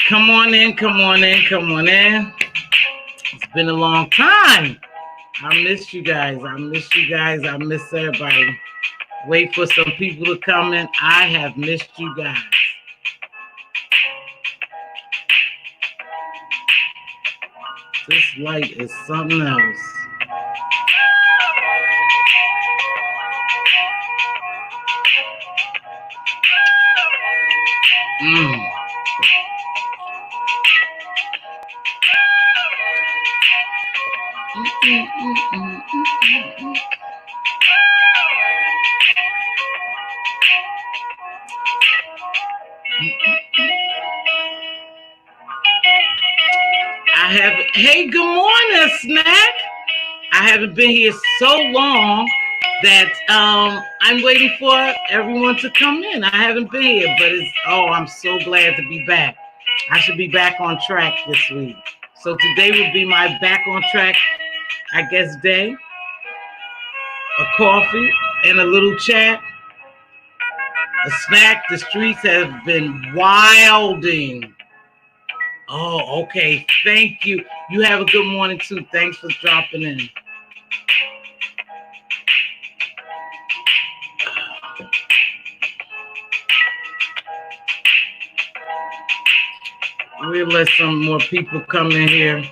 Come on in, come on in, come on in. It's been a long time. I miss you guys. I miss you guys. I miss everybody. Wait for some people to come in. I have missed you guys. This light is something else. Hey, good morning, Snack. I haven't been here so long that I'm waiting for everyone to come in. I haven't been here, but I'm so glad to be back. I should be back on track this week. So today will be my back on track, I guess, day. A coffee and a little chat. A snack. The streets have been wilding. Oh, okay. Thank you. You have a good morning, too. Thanks for dropping in. We'll let some more people come in here.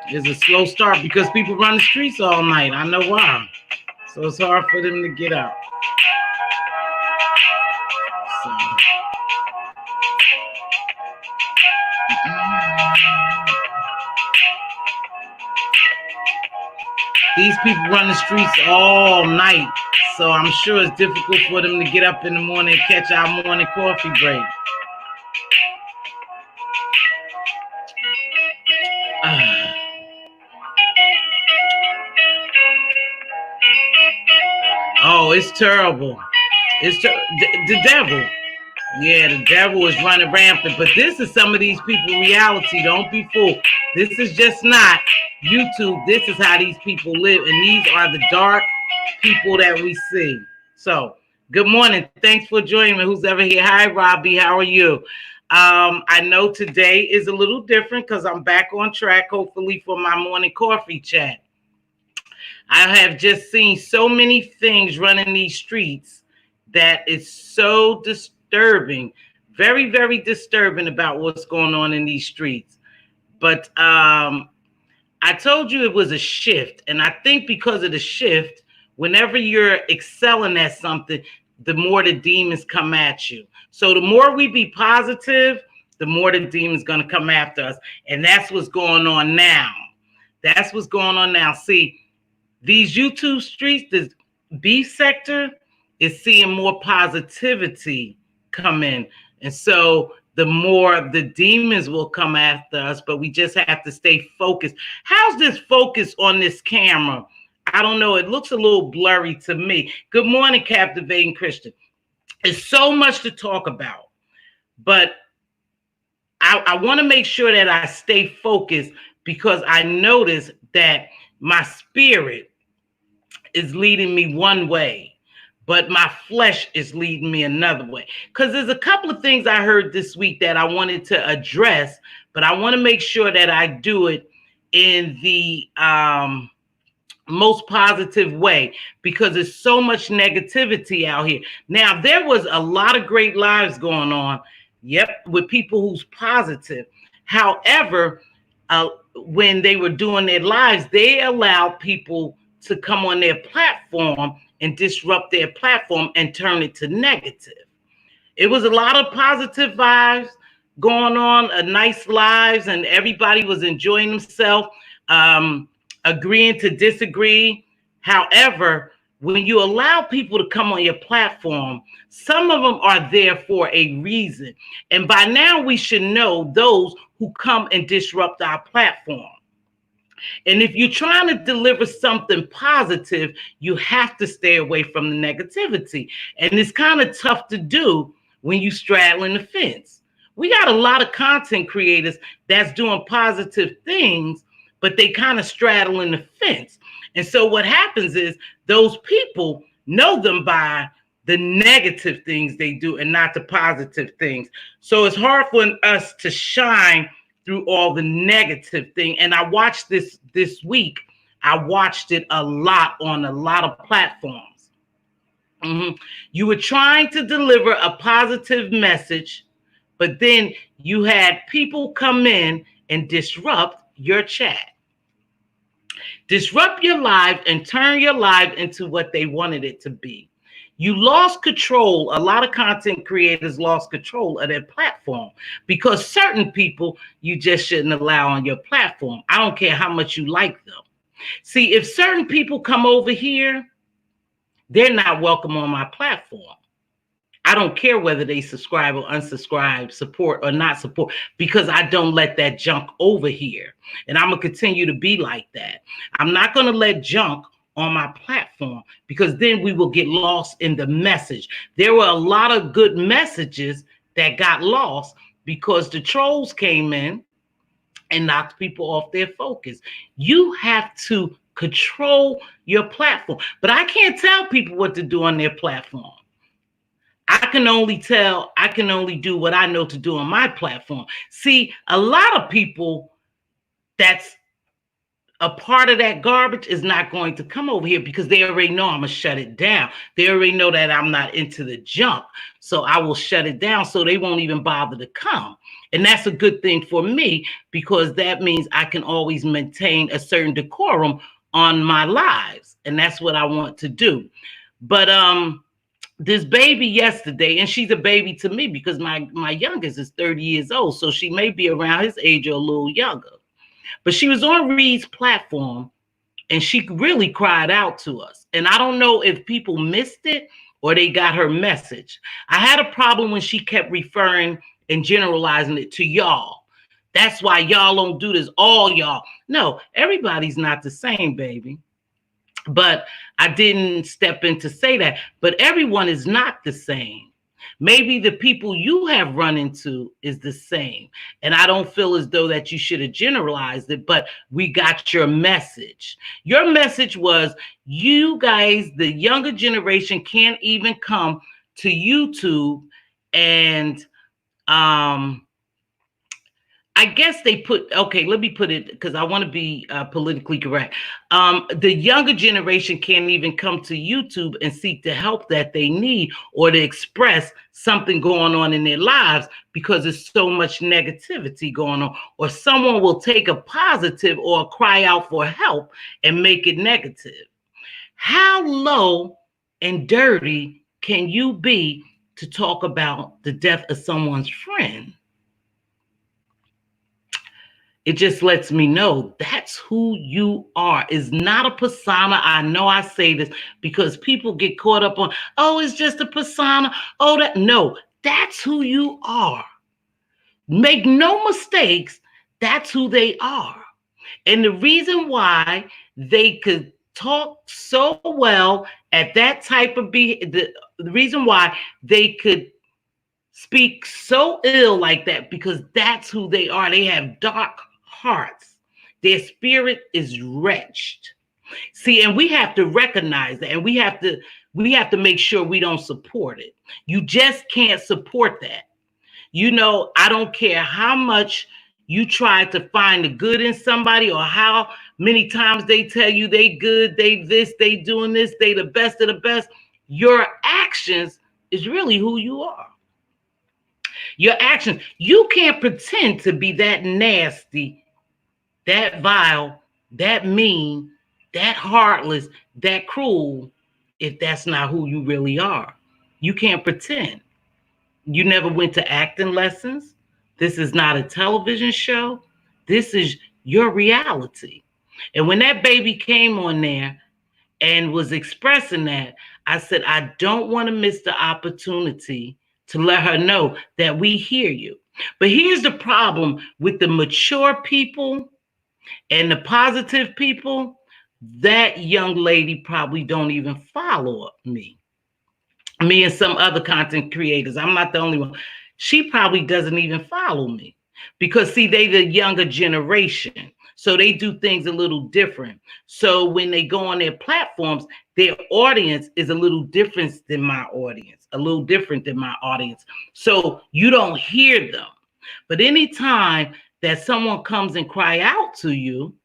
It's a slow start because people run the streets all night. I know why. So it's hard for them to get out. So. These people run the streets all night. So I'm sure it's difficult for them to get up in the morning and catch our morning coffee break. Oh, it's terrible. It's the devil. Yeah, the devil is running rampant. But this is some of these people reality. Don't be fooled. This is just not YouTube. This is how these people live. And these are the dark people that we see. So, good morning. Thanks for joining me. Who's ever here? Hi, Robbie. How are you? I know today is a little different because I'm back on track, hopefully, for my morning coffee chat. I have just seen so many things running these streets that is so disturbing, very, very disturbing about what's going on in these streets. But I told you it was a shift. And I think because of the shift, whenever you're excelling at something, the more the demons come at you. So the more we be positive, the more the demons going to come after us. And that's what's going on now. That's what's going on now. See, these YouTube streets, the B sector is seeing more positivity come in. And so the more the demons will come after us, but we just have to stay focused. How's this focus on this camera? I don't know. It looks a little blurry to me. Good morning, Captivating Christian. It's so much to talk about, but I want to make sure that I stay focused because I notice that my spirit is leading me one way, but my flesh is leading me another way. Because there's a couple of things I heard this week that I wanted to address, but I want to make sure that I do it in the most positive way because there's so much negativity out here. Now, there was a lot of great lives going on, with people who's positive. However, when they were doing their lives, they allowed people to come on their platform and disrupt their platform and turn it to negative. It was a lot of positive vibes going on, nice lives, and everybody was enjoying themselves, agreeing to disagree. However, when you allow people to come on your platform, some of them are there for a reason. And by now we should know those who come and disrupt our platform. And if you're trying to deliver something positive, you have to stay away from the negativity. And it's kind of tough to do when you straddling the fence. We got a lot of content creators that's doing positive things, but they kind of straddling the fence. And so what happens is those people know them by the negative things they do and not the positive things. So it's hard for us to shine through all the negative thing. And I watched this week. I watched it a lot on a lot of platforms. You were trying to deliver a positive message, but then you had people come in and disrupt your chat, disrupt your life, and turn your life into what they wanted it to be. You lost control. A lot of content creators lost control of their platform because certain people you just shouldn't allow on your platform. I don't care how much you like them. See, if certain people come over here, they're not welcome on my platform. I don't care whether they subscribe or unsubscribe, support or not support, because I don't let that junk over here. And I'm going to continue to be like that. I'm not going to let junk on my platform because then we will get lost in the message. There were a lot of good messages that got lost because the trolls came in and knocked people off their focus. You have to control your platform. But I can't tell people what to do on their platform. I can only do what I know to do on my platform. See, a lot of people that's a part of that garbage is not going to come over here because they already know I'm going to shut it down. They already know that I'm not into the junk. So I will shut it down so they won't even bother to come. And that's a good thing for me because that means I can always maintain a certain decorum on my lives. And that's what I want to do. But this baby yesterday, and she's a baby to me because my youngest is 30 years old. So she may be around his age or a little younger. But she was on Reed's platform and she really cried out to us. And I don't know if people missed it or they got her message. I had a problem when she kept referring and generalizing it to y'all. That's why y'all don't do this, all y'all. No, everybody's not the same, baby. But I didn't step in to say that. But everyone is not the same. Maybe the people you have run into is the same. And I don't feel as though that you should have generalized it, but we got your message. Your message was you guys, the younger generation, can't even come to YouTube and I guess they put, okay, let me put it because I want to be politically correct. The younger generation can't even come to YouTube and seek the help that they need or to express something going on in their lives because there's so much negativity going on. Or someone will take a positive or cry out for help and make it negative. How low and dirty can you be to talk about the death of someone's friend? It just lets me know that's who you are. It's not a persona. I know I say this because people get caught up on, oh, it's just a persona. Oh, that. No, that's who you are. Make no mistakes. That's who they are. And the reason why they could talk so well at that type of the reason why they could speak so ill like that, because that's who they are. They have dark hearts. Their spirit is wretched. See, and we have to recognize that, and we have to make sure we don't support it. You just can't support that. You know, I don't care how much you try to find the good in somebody or how many times they tell you they good, they this, they doing this, they the best of the best. Your actions is really who you are. Your actions. You can't pretend to be that nasty, that vile, that mean, that heartless, that cruel, if that's not who you really are. You can't pretend. You never went to acting lessons. This is not a television show. This is your reality. And when that baby came on there and was expressing that, I said, I don't want to miss the opportunity to let her know that we hear you. But here's the problem with the mature people. And the positive people, that young lady probably don't even follow up me. Me and some other content creators. I'm not the only one. She probably doesn't even follow me because, see, they the younger generation. So they do things a little different. So when they go on their platforms, their audience is a little different than my audience, a little different than my audience. So you don't hear them. But anytime that someone comes and cry out to you,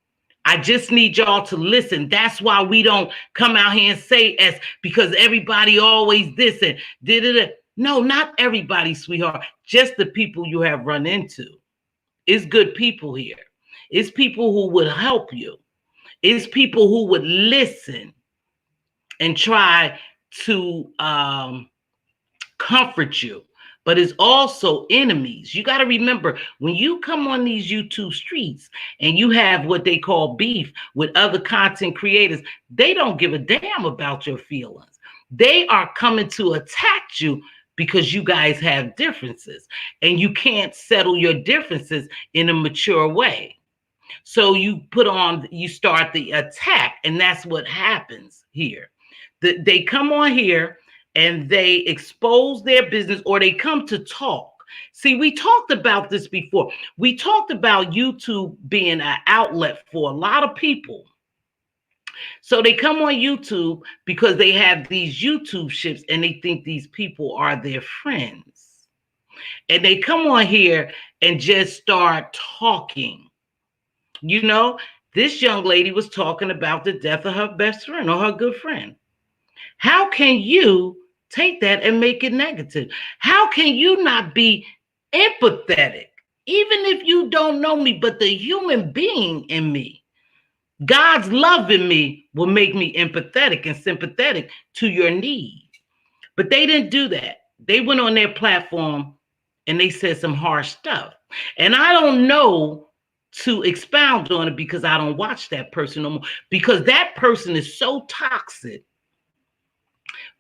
I just need y'all to listen. That's why we don't come out here and say as because everybody always this and did it. No, not everybody, sweetheart. Just the people you have run into. It's good people here. It's people who would help you. It's people who would listen and try to comfort you. But it's also enemies. You got to remember, when you come on these YouTube streets and you have what they call beef with other content creators, they don't give a damn about your feelings. They are coming to attack you because you guys have differences and you can't settle your differences in a mature way. So you start the attack, and that's what happens here. They come on here and they expose their business, or they come to talk. See, we talked about this before. We talked about YouTube being an outlet for a lot of people. So they come on YouTube because they have these YouTube ships and they think these people are their friends. And they come on here and just start talking. You know, this young lady was talking about the death of her best friend or her good friend. How can you take that and make it negative? How can you not be empathetic? Even if you don't know me, but the human being in me, God's love in me will make me empathetic and sympathetic to your need. But they didn't do that. They went on their platform and they said some harsh stuff. And I don't know to expound on it because I don't watch that person no more. Because that person is so toxic.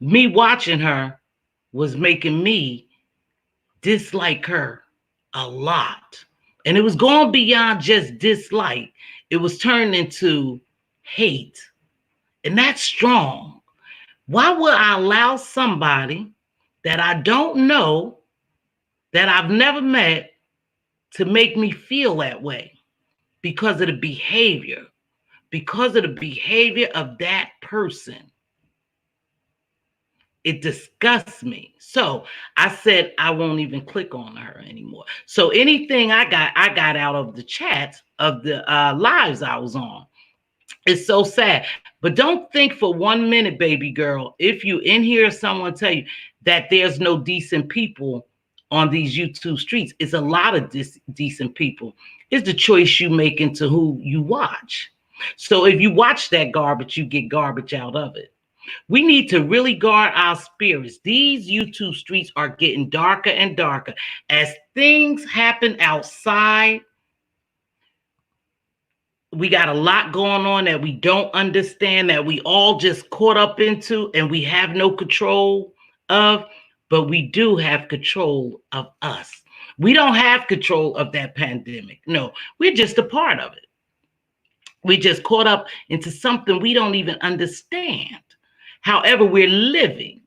Me watching her was making me dislike her a lot. And it was going beyond just dislike. It was turned into hate. And that's strong. Why would I allow somebody that I don't know, that I've never met, to make me feel that way? Because of the behavior. Because of the behavior of that person. It disgusts me. So I said I won't even click on her anymore. So anything I got out of the chats of the lives I was on. It's so sad. But don't think for 1 minute, baby girl, if you in here, someone tell you that there's no decent people on these YouTube streets. It's a lot of decent people. It's the choice you make into who you watch. So if you watch that garbage, you get garbage out of it. We need to really guard our spirits. These YouTube streets are getting darker and darker. As things happen outside, we got a lot going on that we don't understand, that we all just caught up into and we have no control of, but we do have control of us. We don't have control of that pandemic. No, we're just a part of it. We just caught up into something we don't even understand. However, we're living,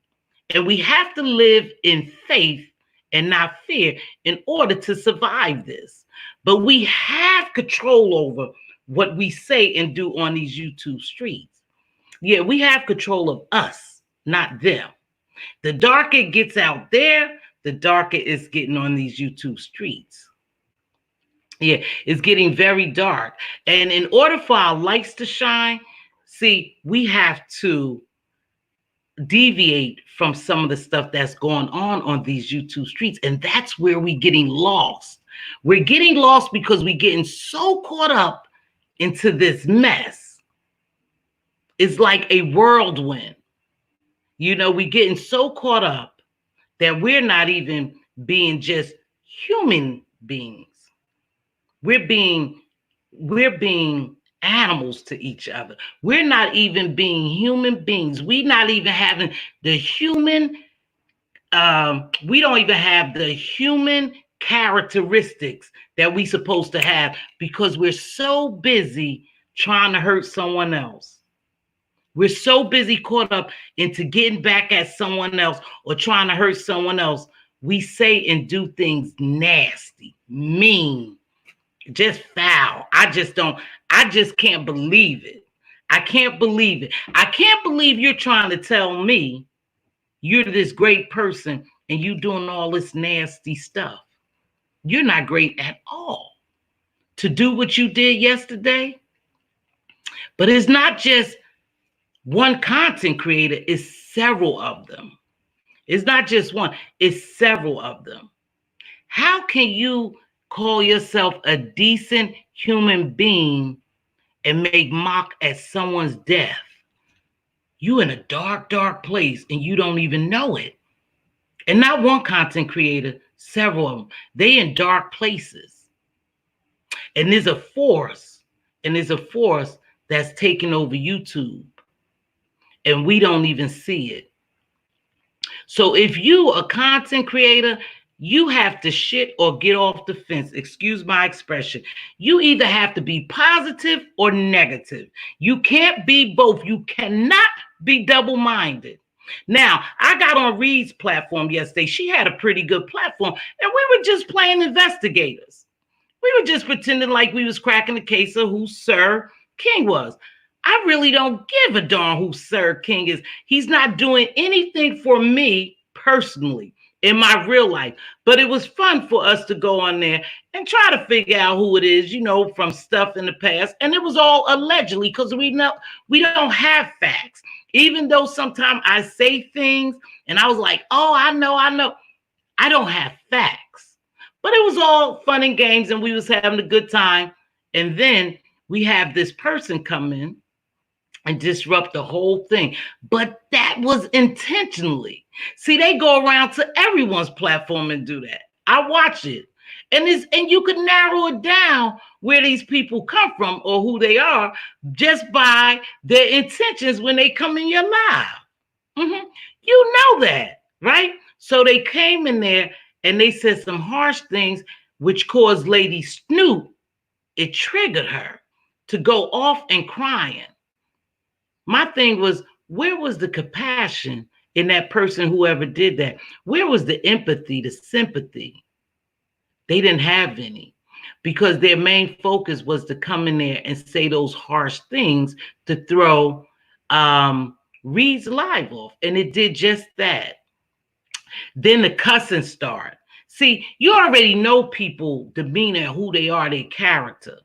and we have to live in faith and not fear in order to survive this. But we have control over what we say and do on these YouTube streets. Yeah, we have control of us, not them. The darker it gets out there, the darker it's getting on these YouTube streets. Yeah, it's getting very dark. And in order for our lights to shine, see, we have to deviate from some of the stuff that's going on these YouTube streets. And that's where we're getting lost. We're getting lost because we're getting so caught up into this mess. It's like a whirlwind. You know, we're getting so caught up that we're not even being just human beings. We're being animals to each other. We're not even being human beings. We're not even having the human, we don't even have the human characteristics that we supposed to have because we're so busy trying to hurt someone else. We're so busy caught up into getting back at someone else or trying to hurt someone else. We say and do things nasty, mean, just foul. I just can't believe it. I can't believe it. I can't believe you're trying to tell me you're this great person and you doing all this nasty stuff. You're not great at all to do what you did yesterday. But it's not just one content creator, it's several of them. It's not just one, it's several of them. How can you call yourself a decent human being and make mock at someone's death? You in a dark, dark place and you don't even know it. And not one content creator, several of them. They in dark places. And there's a force that's taking over YouTube. And we don't even see it. So if you a content creator, you have to shit or get off the fence. Excuse my expression. You either have to be positive or negative. You can't be both. You cannot be double-minded. Now, I got on Reed's platform yesterday. She had a pretty good platform, and we were just playing investigators. We were just pretending like we was cracking the case of who Sir King was. I really don't give a darn who Sir King is. He's not doing anything for me personally in my real life. But it was fun for us to go on there and try to figure out who it is, you know, from stuff in the past. And it was all allegedly because we don't have facts. Even though sometimes I say things and I was like, oh, I know. I don't have facts. But it was all fun and games and we was having a good time. And then we have this person come in and disrupt the whole thing. But that was intentionally. See, they go around to everyone's platform and do that. I watch it. And you could narrow it down where these people come from or who they are just by their intentions when they come in your live. You know that, right? So they came in there and they said some harsh things which caused Lady Snoop, it triggered her to go off and crying. My thing was, where was the compassion in that person, whoever did that? Where was the empathy, the sympathy? They didn't have any because their main focus was to come in there and say those harsh things to throw Reed's live off. And it did just that. Then the cussing started. See, you already know people demeanor, who they are, their character.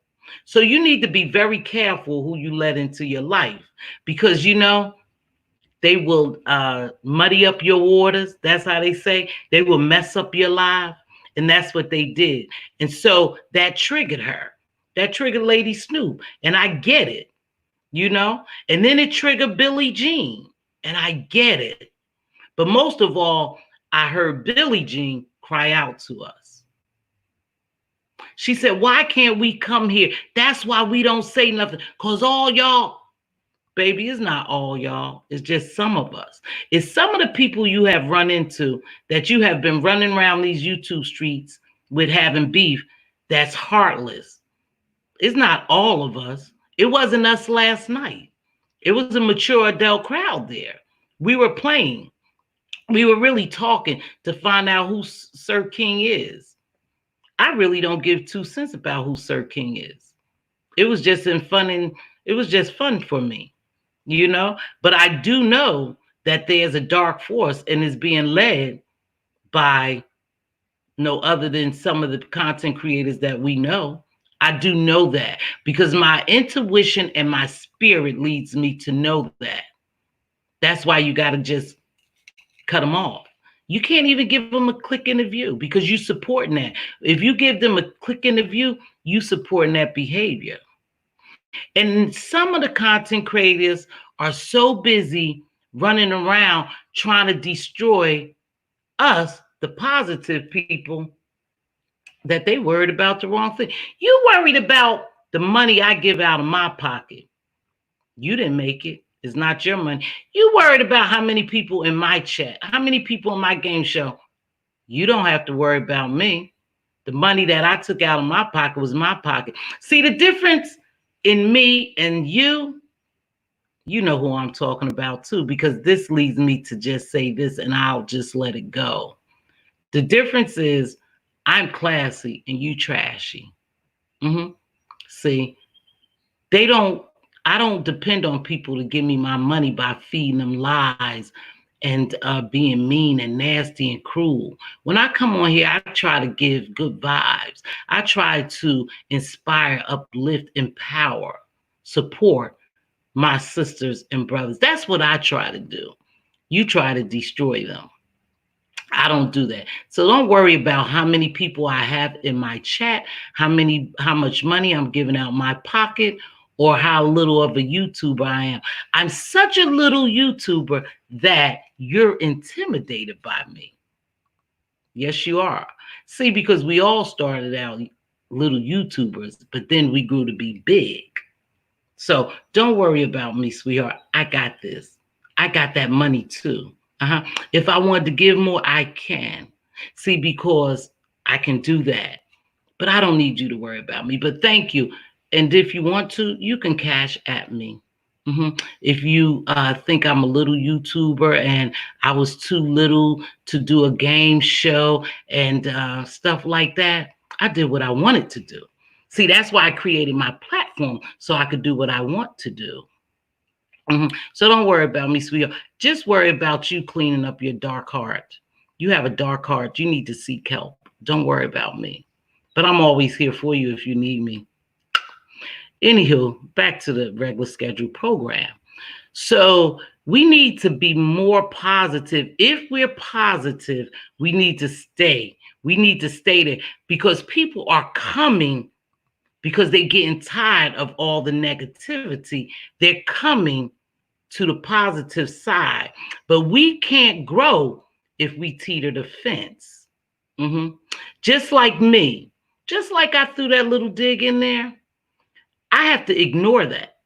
So you need to be very careful who you let into your life because, you know, they will muddy up your waters. That's how they say. They will mess up your life. And that's what they did. And so that triggered her. That triggered Lady Snoop. And I get it, you know. And then it triggered Billie Jean. And I get it. But most of all, I heard Billie Jean cry out to us. She said, why can't we come here? That's why we don't say nothing. Because all y'all, baby, it's not all y'all. It's just some of us. It's some of the people you have run into that you have been running around these YouTube streets with having beef that's heartless. It's not all of us. It wasn't us last night. It was a mature adult crowd there. We were playing. We were really talking to find out who Sir King is. I really don't give 2 cents about who Sir King is. It was just it was just fun for me, you know. But I do know that there's a dark force and is being led by no other than some of the content creators that we know. I do know that because my intuition and my spirit leads me to know that. That's why you got to just cut them off. You can't even give them a click in the view because you supporting that. If you give them a click in the view, you supporting that behavior. And some of the content creators are so busy running around trying to destroy us, the positive people, that they worried about the wrong thing. You worried about the money I give out of my pocket. You didn't make it. It's not your money. You worried about how many people in my chat, how many people in my game show. You don't have to worry about me. The money that I took out of my pocket was my pocket. See the difference in me and you know who I'm talking about too, because this leads me to just say this and I'll just let it go. The difference is I'm classy and you trashy. See, I don't depend on people to give me my money by feeding them lies and being mean and nasty and cruel. When I come on here, I try to give good vibes. I try to inspire, uplift, empower, support my sisters and brothers. That's what I try to do. You try to destroy them. I don't do that. So don't worry about how many people I have in my chat, how much money I'm giving out my pocket, or how little of a YouTuber I am. I'm such a little YouTuber that you're intimidated by me. Yes, you are. See, because we all started out little YouTubers, but then we grew to be big. So don't worry about me, sweetheart. I got this. I got that money too. If I wanted to give more, I can. See, because I can do that. But I don't need you to worry about me. But thank you. And if you want to, you can cash at me. If you think I'm a little YouTuber and I was too little to do a game show and stuff like that, I did what I wanted to do. See, that's why I created my platform, so I could do what I want to do. So don't worry about me, sweetheart. Just worry about you cleaning up your dark heart. You have a dark heart. You need to seek help. Don't worry about me. But I'm always here for you if you need me. Anywho, back to the regular scheduled program. So we need to be more positive. If we're positive, we need to stay. We need to stay there because people are coming because they're getting tired of all the negativity. They're coming to the positive side. But we can't grow if we teeter the fence. Just like me. Just like I threw that little dig in there. I have to ignore that.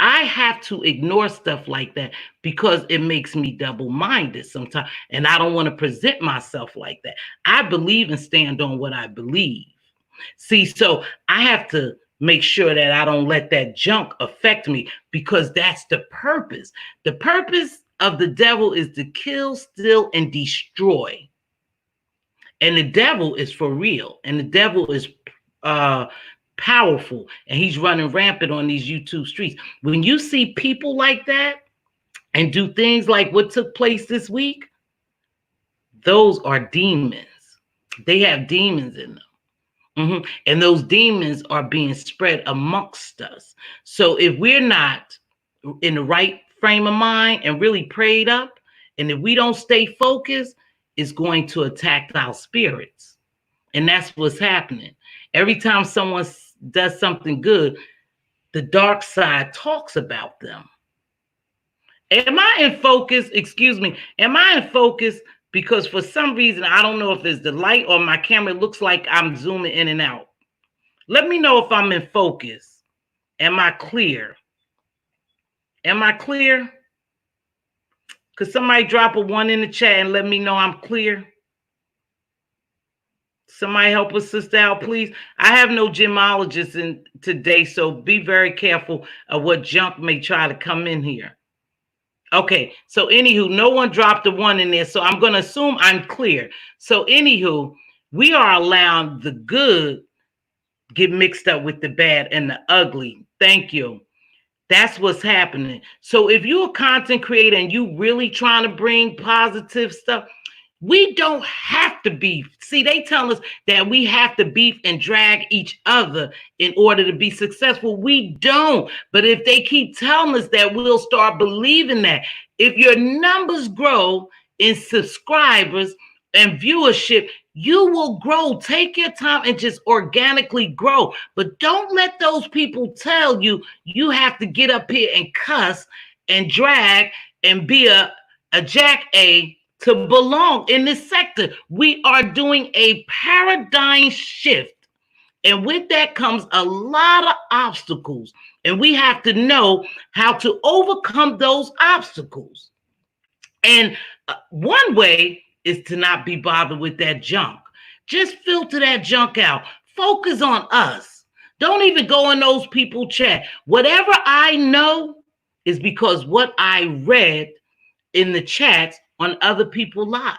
I have to ignore stuff like that because it makes me double-minded sometimes. And I don't want to present myself like that. I believe and stand on what I believe. See, so I have to make sure that I don't let that junk affect me because that's the purpose. The purpose of the devil is to kill, steal, and destroy. And the devil is for real. And the devil is powerful. And he's running rampant on these YouTube streets. When you see people like that and do things like what took place this week, those are demons. They have demons in them. And those demons are being spread amongst us. So if we're not in the right frame of mind and really prayed up, and if we don't stay focused, it's going to attack our spirits. And that's what's happening. Every time someone does something good, the dark side talks about them. Am I in focus? Excuse me. Am I in focus? Because for some reason, I don't know if it's the light or my camera, it looks like I'm zooming in and out. Let me know if I'm in focus. Am I clear? Am I clear? Could somebody drop a 1 in the chat and let me know I'm clear? Somebody help a sister out, please. I have no gemologist in today, so be very careful of what junk may try to come in here. Okay, so anywho, no one dropped a 1 in there, so I'm going to assume I'm clear. So anywho, we are allowing the good get mixed up with the bad and the ugly. Thank you. That's what's happening. So if you're a content creator and you really trying to bring positive stuff, we don't have to beef. See, they tell us that we have to beef and drag each other in order to be successful. We don't. But if they keep telling us that, we'll start believing that. If your numbers grow in subscribers and viewership, you will grow. Take your time and just organically grow. But don't let those people tell you you have to get up here and cuss and drag and be a jacka to belong in this sector. We are doing a paradigm shift. And with that comes a lot of obstacles. And we have to know how to overcome those obstacles. And one way is to not be bothered with that junk. Just filter that junk out. Focus on us. Don't even go in those people chat. Whatever I know is because what I read in the chats on other people's lives.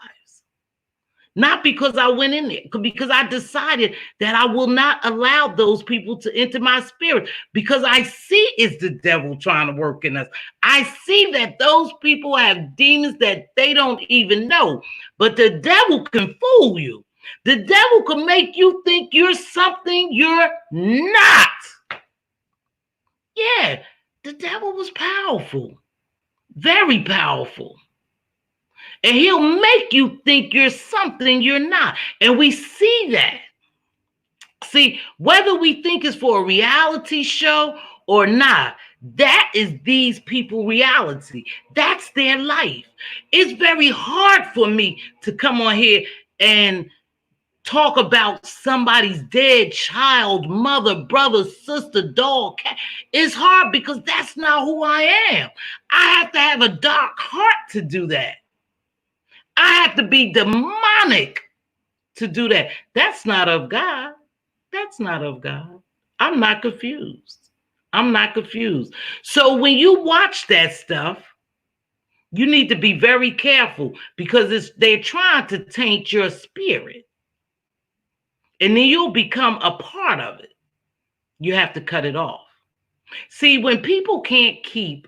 Not because I went in there, because I decided that I will not allow those people to enter my spirit, because I see it's the devil trying to work in us. I see that those people have demons that they don't even know. But the devil can fool you. The devil can make you think you're something you're not. Yeah, the devil was powerful, very powerful. And he'll make you think you're something you're not. And we see that. See, whether we think it's for a reality show or not, that is these people reality. That's their life. It's very hard for me to come on here and talk about somebody's dead child, mother, brother, sister, dog, cat. It's hard because that's not who I am. I have to have a dark heart to do that. I have to be demonic to do that. That's not of God. That's not of God. I'm not confused. I'm not confused. So when you watch that stuff, you need to be very careful, because they're trying to taint your spirit. And then you'll become a part of it. You have to cut it off. See, when people can't keep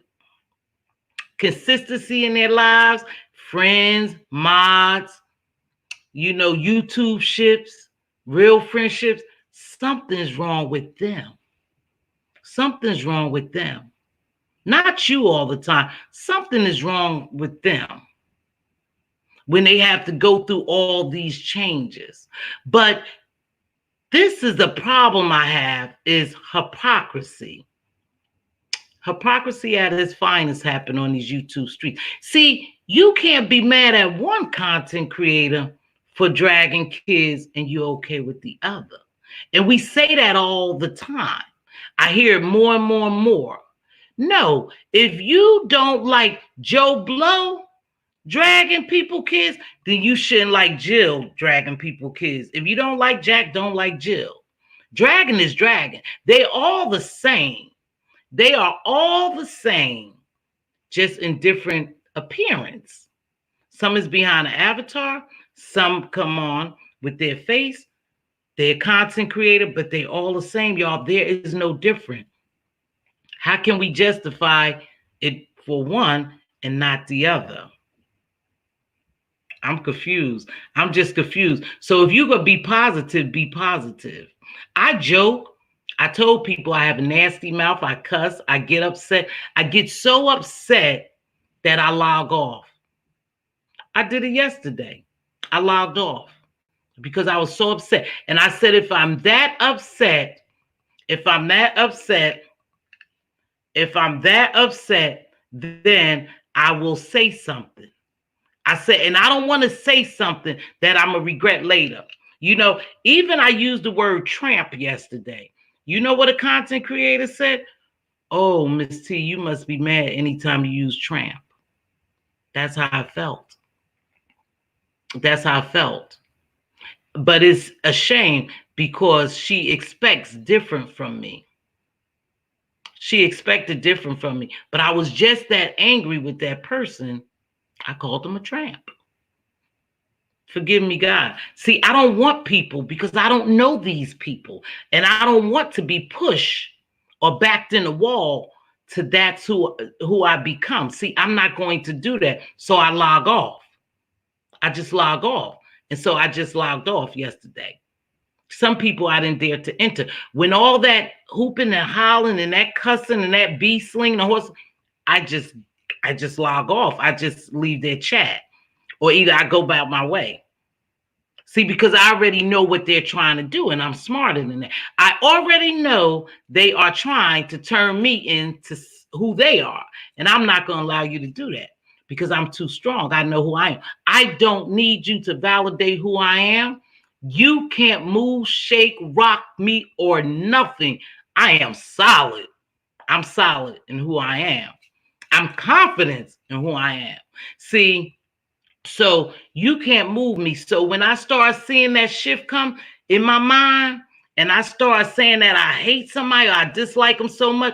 consistency in their lives, friends, mods, YouTube ships, real friendships, something's wrong with them. Something's wrong with them. Not you all the time. Something is wrong with them when they have to go through all these changes. But this is the problem I have, is hypocrisy. Hypocrisy at its finest happen on these YouTube streets. See, you can't be mad at one content creator for dragging kids and you're okay with the other. And we say that all the time. I hear it more and more and more. No, if you don't like Joe Blow dragging people kids, then you shouldn't like Jill dragging people kids. If you don't like Jack, don't like Jill. Dragging is dragging. They're all the same. They are all the same, just in different appearance. Some is behind an avatar. Some come on with their face. They're a content creator, but they're all the same, y'all. There is no different. How can we justify it for one and not the other? I'm confused. I'm just confused. So if you're going to be positive, be positive. I joke. I told people I have a nasty mouth. I cuss. I get upset. I get so upset that I log off. I did it yesterday. I logged off because I was so upset. And I said, if I'm that upset, then I will say something. I said, and I don't want to say something that I'm going to regret later. Even I used the word tramp yesterday. You know what a content creator said? Oh, Miss T, you must be mad anytime you use tramp. That's how I felt. That's how I felt. But it's a shame because she expects different from me. She expected different from me. But I was just that angry with that person. I called them a tramp. Forgive me, God. See, I don't want people, because I don't know these people. And I don't want to be pushed or backed in the wall to that's who I become. See, I'm not going to do that. So I log off. I just log off. And so I just logged off yesterday. Some people I didn't dare to enter. When all that hooping and hollering and that cussing and that bee slinging the horse, I just log off. I just leave their chat. Or either I go about my way. See, because I already know what they're trying to do, and I'm smarter than that. I already know they are trying to turn me into who they are. And I'm not going to allow you to do that because I'm too strong. I know who I am. I don't need you to validate who I am. You can't move, shake, rock me, or nothing. I am solid. I'm solid in who I am. I'm confident in who I am. See, So you can't move me. So when I start seeing that shift come in my mind, and I start saying that I hate somebody or I dislike them so much,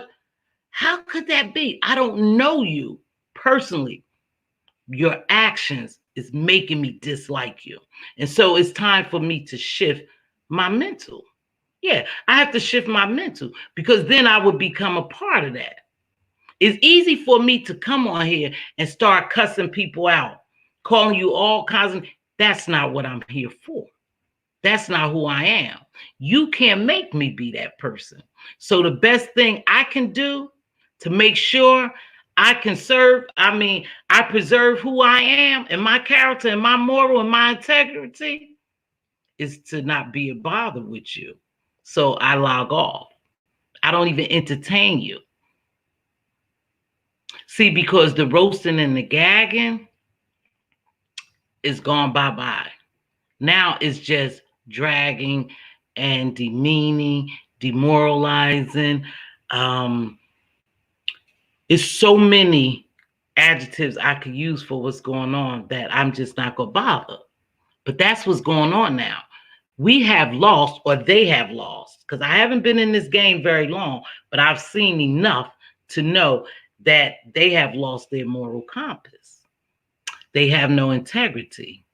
how could that be? I don't know you personally. Your actions is making me dislike you. And so it's time for me to shift my mental. Yeah, I have to shift my mental because then I would become a part of that. It's easy for me to come on here and start cussing people out, calling you all kinds of. That's not what I'm here for. That's not who I am. You can't make me be that person. So the best thing I can do to make sure I can serve, I preserve who I am and my character and my moral and my integrity is to not be a bother with you. So I log off. I don't even entertain you. See, because the roasting and the gagging is gone bye-bye. Now it's just dragging and demeaning, demoralizing. It's so many adjectives I could use for what's going on that I'm just not going to bother. But that's what's going on now. We have lost, or they have lost, because I haven't been in this game very long, but I've seen enough to know that they have lost their moral compass. They have no integrity.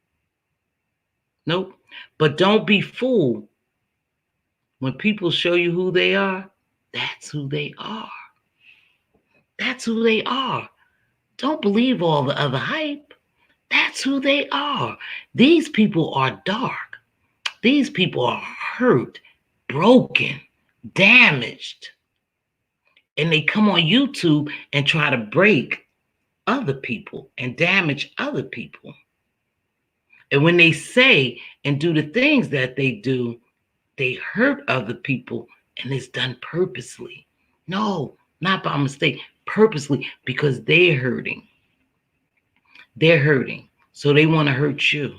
Nope. But don't be fooled. When people show you who they are, that's who they are. That's who they are. Don't believe all the other hype. That's who they are. These people are dark. These people are hurt, broken, damaged. And they come on YouTube and try to break other people and damage other people. And when they say and do the things that they do, they hurt other people, and it's done purposely. No, not by mistake, purposely, because they're hurting. They're hurting, so they want to hurt you.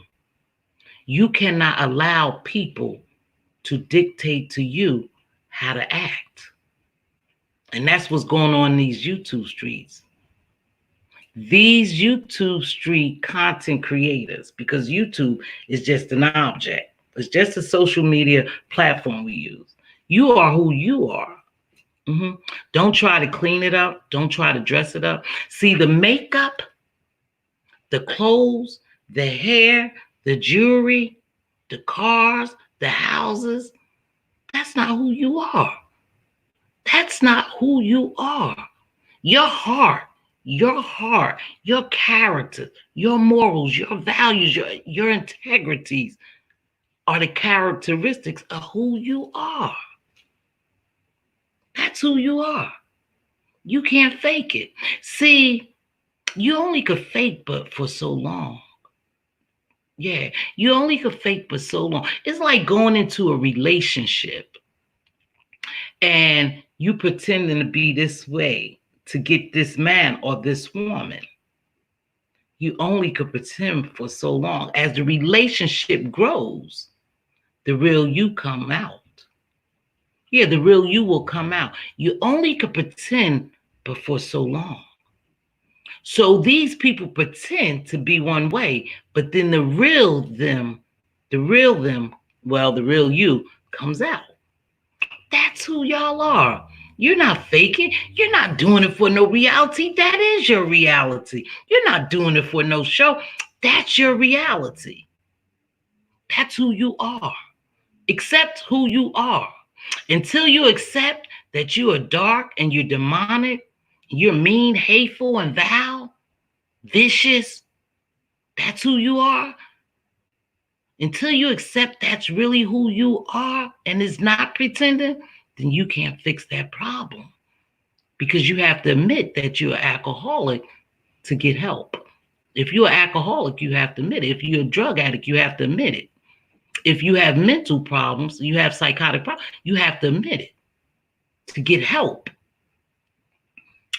You cannot allow people to dictate to you how to act. And that's what's going on in these YouTube streets. These YouTube street content creators, because YouTube is just an object. It's just a social media platform we use. You are who you are. Don't try to clean it up. Don't try to dress it up. See, the makeup, the clothes, the hair, the jewelry, the cars, the houses, that's not who you are. That's not who you are. Your heart, your character, your morals, your values, your integrities are the characteristics of who you are. That's who you are. You can't fake it. See, you only could fake but for so long. Yeah, you only could fake but so long. It's like going into a relationship and you pretending to be this way to get this man or this woman. You only could pretend for so long. As the relationship grows, the real you come out. Yeah, the real you will come out. You only could pretend but for so long. So these people pretend to be one way, but then the real you comes out. That's who y'all are. You're not faking. You're not doing it for no reality. That is your reality. You're not doing it for no show. That's your reality. That's who you are. Accept who you are. Until you accept that you are dark and you're demonic, you're mean, hateful, and vile, vicious, that's who you are. Until you accept that's really who you are and is not pretending, then you can't fix that problem. Because you have to admit that you're an alcoholic to get help. If you're an alcoholic, you have to admit it. If you're a drug addict, you have to admit it. If you have mental problems, you have psychotic problems, you have to admit it to get help.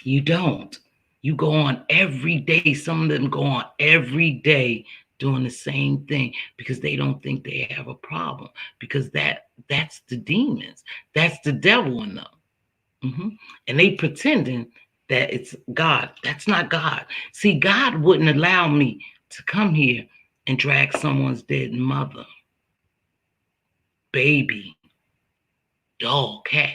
You don't. You go on every day. Some of them go on every day doing the same thing because they don't think they have a problem, because that's the demons. That's the devil in them. And they pretending that it's God. That's not God. See, God wouldn't allow me to come here and drag someone's dead mother, baby, dog, cat,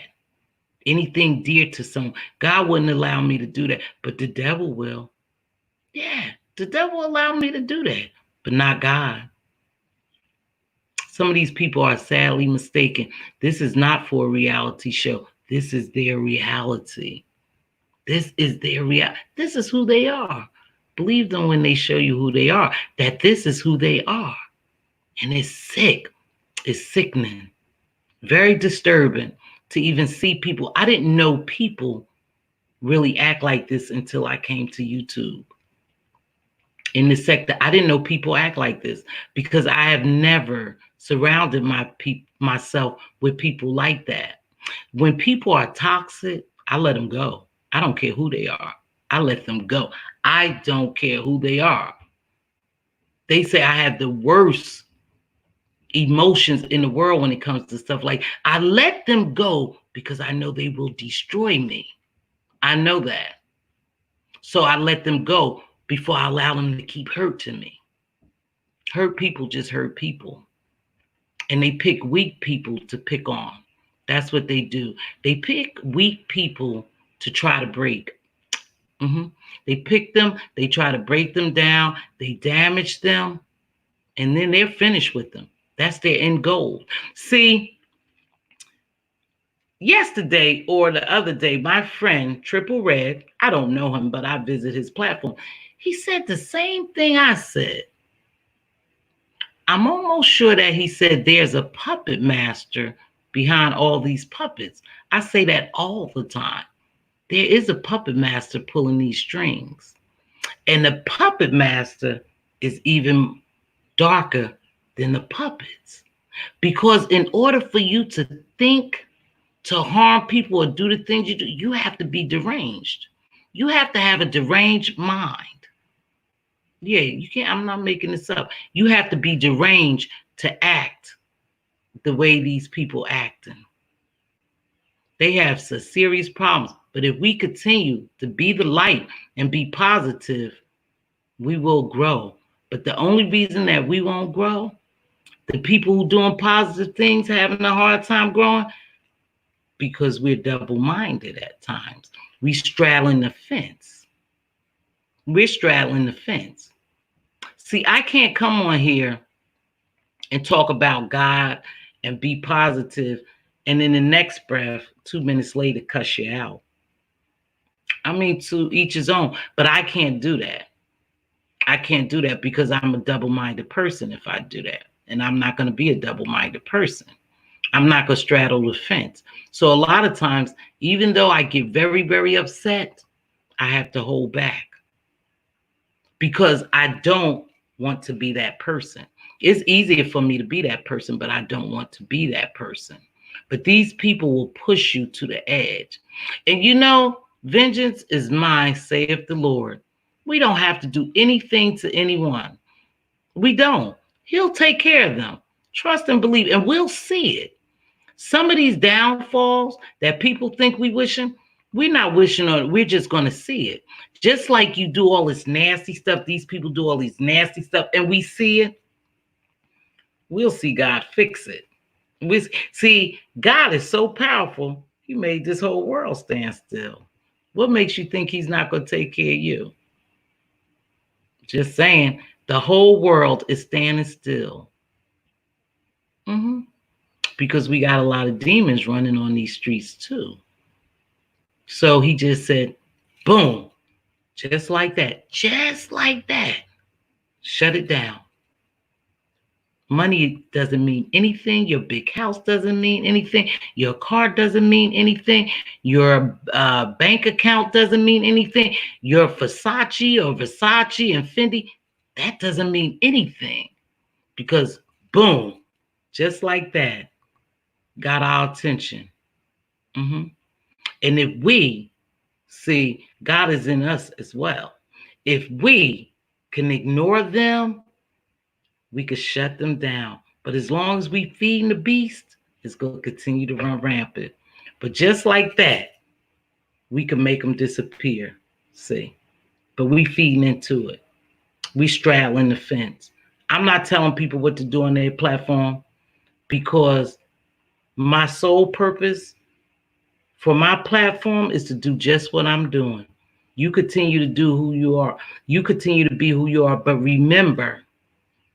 anything dear to someone. God wouldn't allow me to do that, but the devil will. Yeah, the devil allowed me to do that, but not God. Some of these people are sadly mistaken. This is not for a reality show. This is their reality. This is their reality. This is who they are. Believe them when they show you who they are, that this is who they are. And it's sick. It's sickening. Very disturbing to even see people. I didn't know people really act like this until I came to YouTube. In this sector, I didn't know people act like this because I have never surrounded myself with people like that. When people are toxic, I let them go. I don't care who they are. I let them go. I don't care who they are. They say I have the worst emotions in the world when it comes to stuff like I let them go because I know they will destroy me. I know that. So I let them go before I allow them to keep hurting me. Hurt people just hurt people. And they pick weak people to pick on. That's what they do. They pick weak people to try to break. They pick them, they try to break them down, they damage them, and then they're finished with them. That's their end goal. See, yesterday or the other day, my friend, Triple Red, I don't know him, but I visit his platform. He said the same thing I said. I'm almost sure that he said there's a puppet master behind all these puppets. I say that all the time. There is a puppet master pulling these strings. And the puppet master is even darker than the puppets. Because in order for you to think, to harm people or do the things you do, you have to be deranged. You have to have a deranged mind. Yeah, you can't, I'm not making this up. You have to be deranged to act the way these people acting. They have some serious problems. But if we continue to be the light and be positive, we will grow. But the only reason that we won't grow, the people who doing positive things having a hard time growing, because we're double-minded at times. We straddling the fence. We're straddling the fence. See, I can't come on here and talk about God and be positive, and in the next breath, 2 minutes later, cuss you out. I mean, to each his own, but I can't do that. I can't do that because I'm a double-minded person if I do that. And I'm not going to be a double-minded person. I'm not going to straddle the fence. So a lot of times, even though I get very, very upset, I have to hold back because I don't want to be that person. It's easier for me to be that person, but I don't want to be that person. But these people will push you to the edge. And you know, vengeance is mine, saith the Lord. We don't have to do anything to anyone. We don't. He'll take care of them. Trust and believe, and we'll see it. Some of these downfalls that people think we wishing, we're not wishing on it. We're just going to see it. Just like you do all this nasty stuff, these people do all these nasty stuff, and we see it. We'll see God fix it. We see God is so powerful. He made this whole world stand still. What makes you think he's not going to take care of you? Just saying, the whole world is standing still. Because we got a lot of demons running on these streets too. So he just said, boom, just like that, shut it down. Money doesn't mean anything. Your big house doesn't mean anything. Your car doesn't mean anything. Your bank account doesn't mean anything. Your Versace and Fendi, that doesn't mean anything. Because boom, just like that, got our attention. And if we see, God is in us as well. If we can ignore them, we could shut them down. But as long as we feeding the beast, it's going to continue to run rampant. But just like that, we can make them disappear. See, but we feeding into it. We straddling the fence. I'm not telling people what to do on their platform because my sole purpose for my platform is to do just what I'm doing. You continue to do who you are. You continue to be who you are. But remember,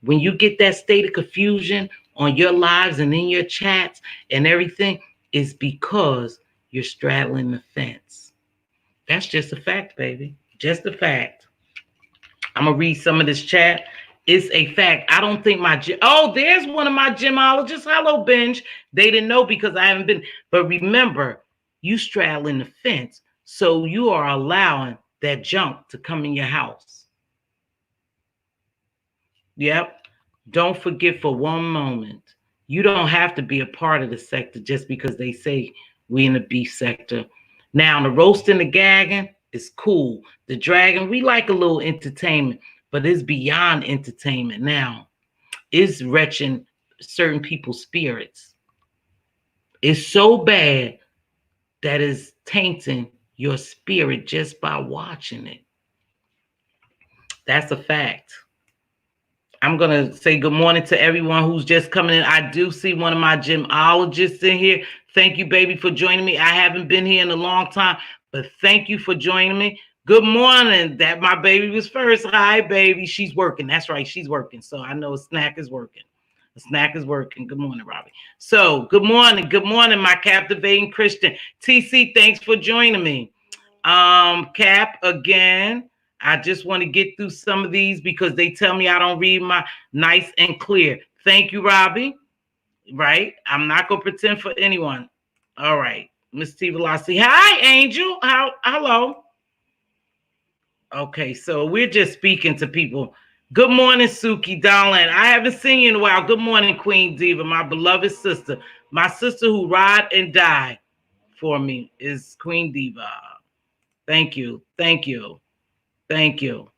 when you get that state of confusion on your lives and in your chats and everything, it's because you're straddling the fence. That's just a fact, baby. Just a fact. I'm going to read some of this chat. It's a fact. I don't think there's one of my gemologists. Hello, Benj. They didn't know because I haven't been. But remember, you straddling the fence. So you are allowing that junk to come in your house. Yep. Don't forget for one moment, you don't have to be a part of the sector just because they say we in the beef sector. Now, the roasting, the gagging is cool. The dragging, we like a little entertainment, but it's beyond entertainment now. It's wretching certain people's spirits. It's so bad that is tainting your spirit just by watching it. That's a fact. I'm going to say good morning to everyone who's just coming in. I do see one of my gemologists in here. Thank you, baby, for joining me. I haven't been here in a long time, but thank you for joining me. Good morning. That my baby was first. Hi, baby. She's working. That's right. She's working. So I know a snack is working. A snack is working. Good morning, Robbie. So good morning. Good morning, my captivating Christian. TC, thanks for joining me. Cap, again. I just want to get through some of these because they tell me I don't read my nice and clear. Thank you, Robbie. Right? I'm not going to pretend for anyone. All right. Mz.Teavalocity. Hi, Angel. Hello. Okay, so we're just speaking to people. Good morning, Suki, darling. I haven't seen you in a while. Good morning, Queen Diva, my beloved sister. My sister who ride and die for me is Queen Diva. Thank you. Thank you. Thank you.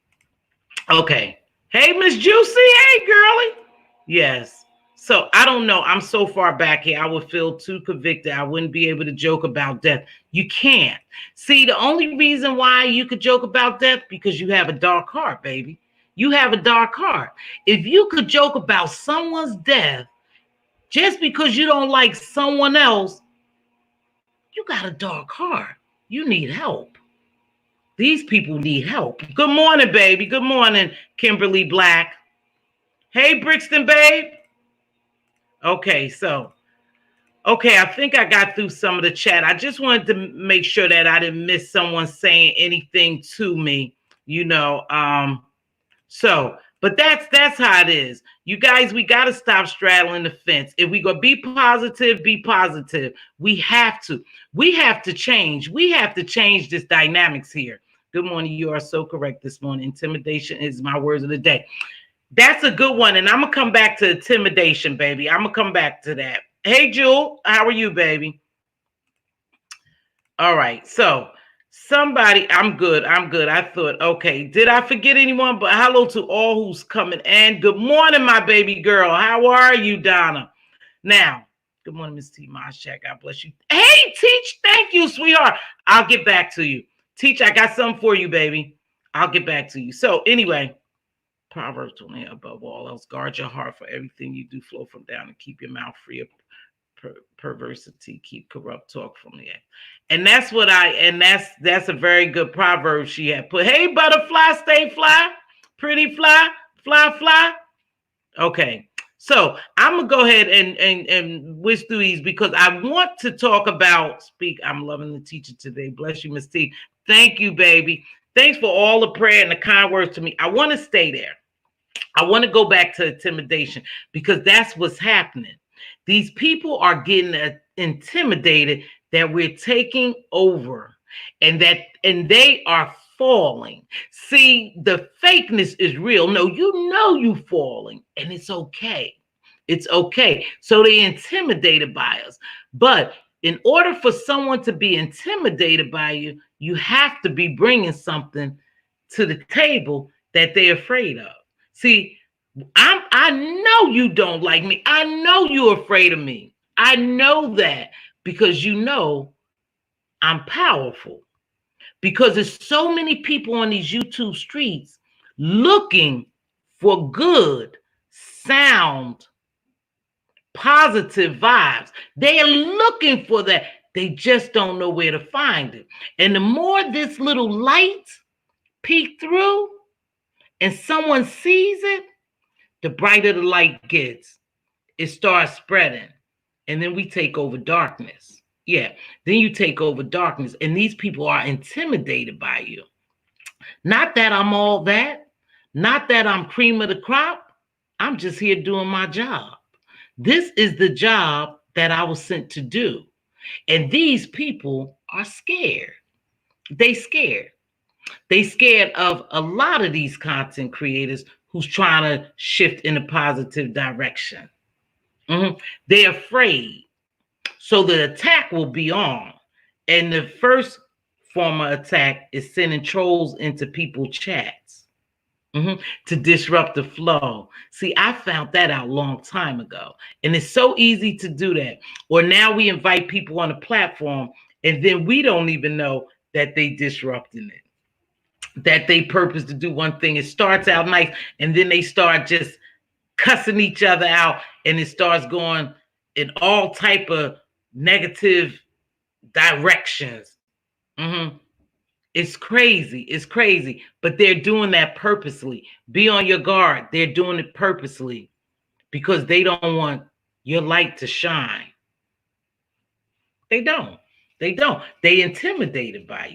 Okay. Hey, Miss Juicy. Hey, girlie. Yes. So I don't know. I'm so far back here. I would feel too convicted. I wouldn't be able to joke about death. You can't. See, the only reason why you could joke about death because you have a dark heart, baby. You have a dark heart. If you could joke about someone's death just because you don't like someone else, you got a dark heart. You need help. These people need help. Good morning, baby. Good morning, Kimberly Black. Hey, Brixton, babe. Okay, I think I got through some of the chat. I just wanted to make sure that I didn't miss someone saying anything to me, but that's how it is. You guys, we got to stop straddling the fence. If we go be positive, be positive. We have to change. We have to change this dynamics here. Good morning. You are so correct this morning. Intimidation is my words of the day. That's a good one. And I'm going to come back to intimidation, baby. I'm going to come back to that. Hey, Jewel. How are you, baby? All right. So I'm good. I thought, okay, did I forget anyone? But hello to all who's coming in. Good morning, my baby girl. How are you, Donna? Now, good morning, Miss T. Moshak. God bless you. Hey, Teach. Thank you, sweetheart. I'll get back to you. Teach, I got something for you, baby. I'll get back to you. So anyway, Proverbs 20, above all else, guard your heart, for everything you do flow from down, and keep your mouth free of perversity, keep corrupt talk from the air. And that's what that's a very good proverb she had put. Hey, butterfly, stay fly, pretty fly, fly, fly. Okay, so I'm gonna go ahead and whiz through these because I want to talk about I'm loving the teacher today. Bless you, Miss T. Thank you, baby. Thanks for all the prayer and the kind words to me. I want to stay there. I want to go back to intimidation because that's what's happening. These people are getting intimidated that we're taking over and they are falling. See, the fakeness is real. No, you falling and it's okay. It's okay. So they're intimidated by us. But in order for someone to be intimidated by you, you have to be bringing something to the table that they're afraid of. See, I know you don't like me. I know you're afraid of me. I know that because you know I'm powerful. Because there's so many people on these YouTube streets looking for good, sound, positive vibes. They are looking for that. They just don't know where to find it. And the more this little light peek through and someone sees it, the brighter the light gets. It starts spreading. And then we take over darkness. Yeah, then you take over darkness. And these people are intimidated by you. Not that I'm all that. Not that I'm cream of the crop. I'm just here doing my job. This is the job that I was sent to do. And these people are scared. They scared. They scared of a lot of these content creators who's trying to shift in a positive direction. They're afraid. So the attack will be on. And the first form of attack is sending trolls into people's chats to disrupt the flow. See, I found that out a long time ago. And it's so easy to do that. Or now we invite people on a platform and then we don't even know that they disrupting it. That they purpose to do one thing. It starts out nice and then they start just cussing each other out and it starts going in all type of negative directions. It's crazy. It's crazy. But they're doing that purposely. Be on your guard. They're doing it purposely because they don't want your light to shine. They don't. They don't. They intimidated by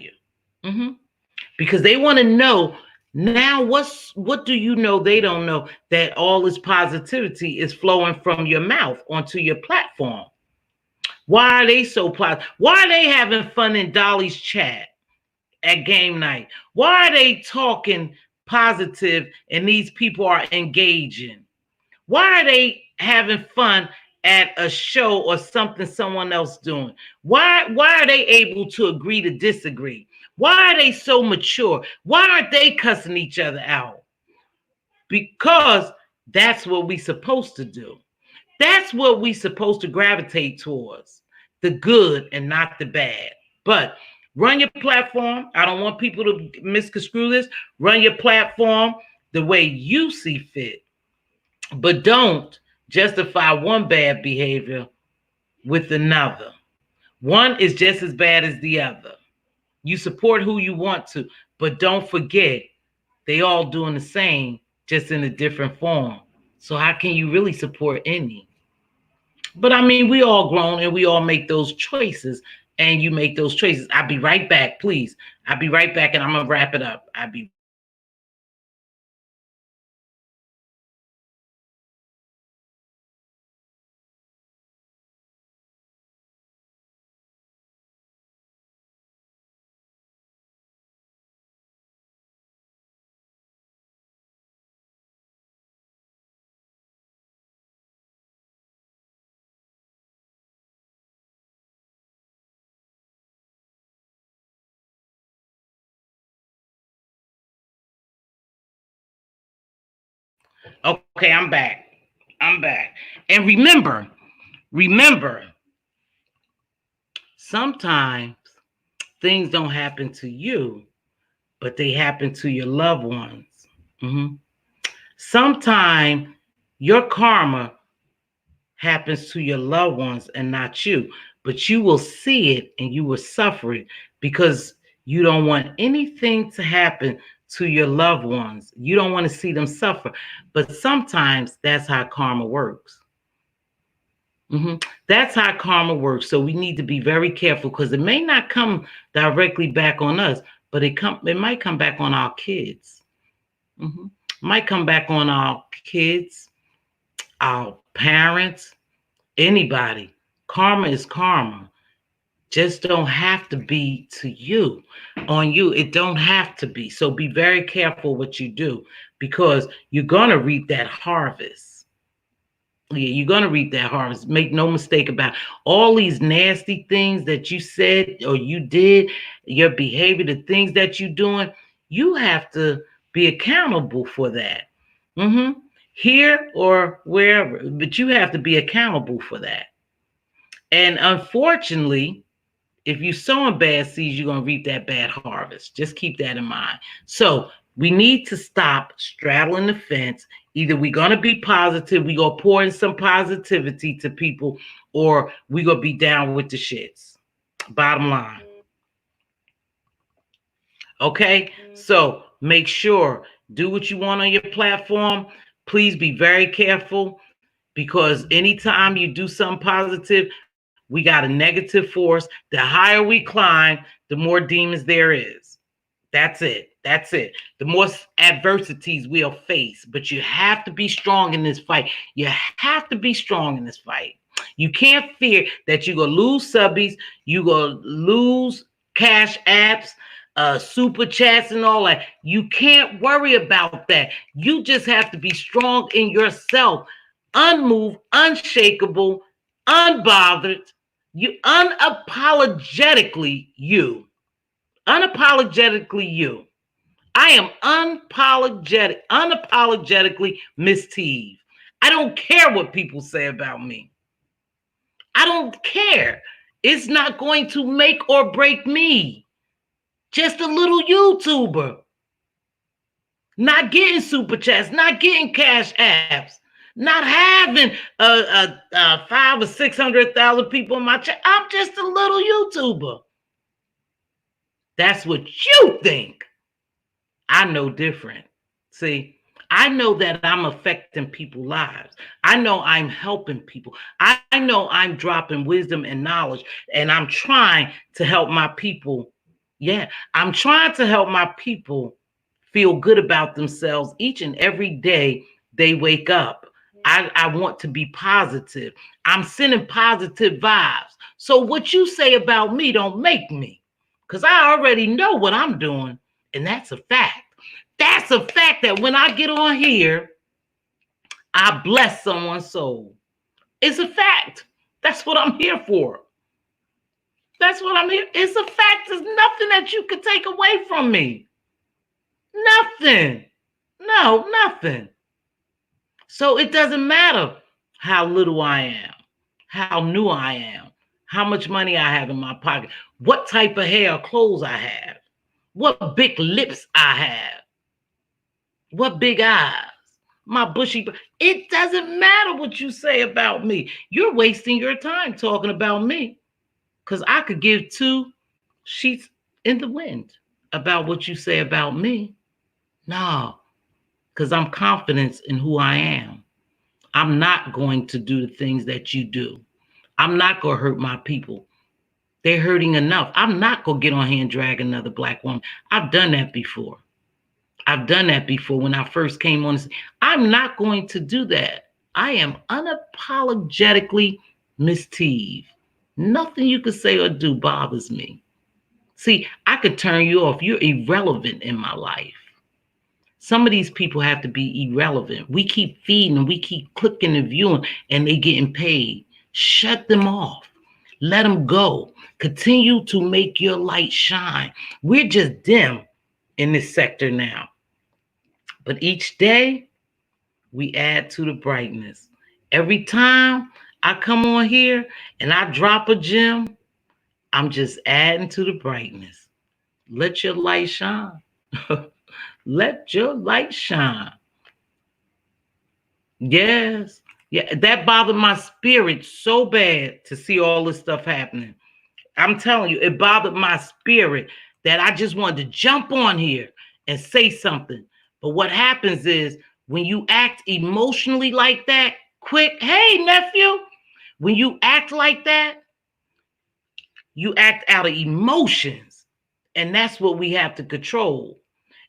you. Because they want to know now what do you know they don't know, that all this positivity is flowing from your mouth onto your platform. Why are they so positive? Why are they having fun in Dolly's chat at game night? Why are they talking positive and these people are engaging? Why are they having fun at a show or something someone else doing? Why are they able to agree to disagree? Why are they so mature? Why aren't they cussing each other out? Because that's what we're supposed to do. That's what we're supposed to gravitate towards, the good and not the bad. But run your platform. I don't want people to misconstrue this. Run your platform the way you see fit. But don't justify one bad behavior with another. One is just as bad as the other. You support who you want to, but don't forget, they all doing the same, just in a different form. So how can you really support any? But I mean, we all grown and we all make those choices, and you make those choices. I'll be right back, please. I'll be right back and I'm going to wrap it up. I'll be okay, I'm back. I'm back. And remember, sometimes things don't happen to you, but they happen to your loved ones. Sometimes your karma happens to your loved ones and not you, but you will see it and you will suffer it because you don't want anything to happen to your loved ones. You don't want to see them suffer. But sometimes that's how karma works. That's how karma works. So we need to be very careful because it may not come directly back on us, but it might come back on our kids. Might come back on our kids, our parents, anybody. Karma is karma. Just don't have to be to you, on you. It don't have to be. So be very careful what you do because you're going to reap that harvest. Yeah, you're going to reap that harvest. Make no mistake about it. All these nasty things that you said or you did, your behavior, the things that you're doing, you have to be accountable for that. Here or wherever, but you have to be accountable for that. And unfortunately, if you're sowing bad seeds, you're going to reap that bad harvest. Just keep that in mind. So We need to stop straddling the fence. Either we're going to be positive, we're going to pour in some positivity to people, or we're going to be down with the shits. Bottom line. Okay? So make sure, do what you want on your platform. Please be very careful, because anytime you do something positive, we got a negative force. The higher we climb, the more demons there is. That's it. That's it. The more adversities we'll face. But you have to be strong in this fight. You have to be strong in this fight. You can't fear that you're going to lose subbies. You're going to lose cash apps, super chats and all that. You can't worry about that. You just have to be strong in yourself. Unmoved, unshakable, unbothered. You unapologetically you. Unapologetically you. I am unapologetically Mz.Teav. I don't care what people say about me. I don't care. It's not going to make or break me. Just a little YouTuber. Not getting super chats, not getting cash apps, not having 500,000 or 600,000 people in my chat. I'm just a little YouTuber. That's what you think. I know different. See, I know that I'm affecting people's lives. I know I'm helping people. I know I'm dropping wisdom and knowledge, and I'm trying to help my people. Yeah, I'm trying to help my people feel good about themselves each and every day they wake up. I want to be positive. I'm sending positive vibes. So what you say about me don't make me, because I already know what I'm doing, and that's a fact. That's a fact that when I get on here, I bless someone's soul. It's a fact. That's what I'm here for. That's what I'm here. It's a fact. There's nothing that you could take away from me. Nothing. No, nothing. So it doesn't matter how little I am, how new I am, how much money I have in my pocket, what type of hair or clothes I have, what big lips I have, what big eyes, my bushy. It doesn't matter what you say about me. You're wasting your time talking about me, because I could give two sheets in the wind about what you say about me. No, because I'm confident in who I am. I'm not going to do the things that you do. I'm not going to hurt my people. They're hurting enough. I'm not going to get on here and drag another black woman. I've done that before. I've done that before when I first came on. I'm not going to do that. I am unapologetically Mz.Teav. Nothing you could say or do bothers me. See, I could turn you off. You're irrelevant in my life. Some of these people have to be irrelevant. We keep feeding and we keep clicking and viewing, and they getting paid. Shut them off. Let them go. Continue to make your light shine. We're just dim in this sector now. But each day, we add to the brightness. Every time I come on here and I drop a gem, I'm just adding to the brightness. Let your light shine. Let your light shine. Yes. Yeah, that bothered my spirit so bad to see all this stuff happening. I'm telling you, it bothered my spirit that I just wanted to jump on here and say something. But what happens is when you act emotionally like that, quick, hey, nephew, when you act like that, you act out of emotions. And that's what we have to control.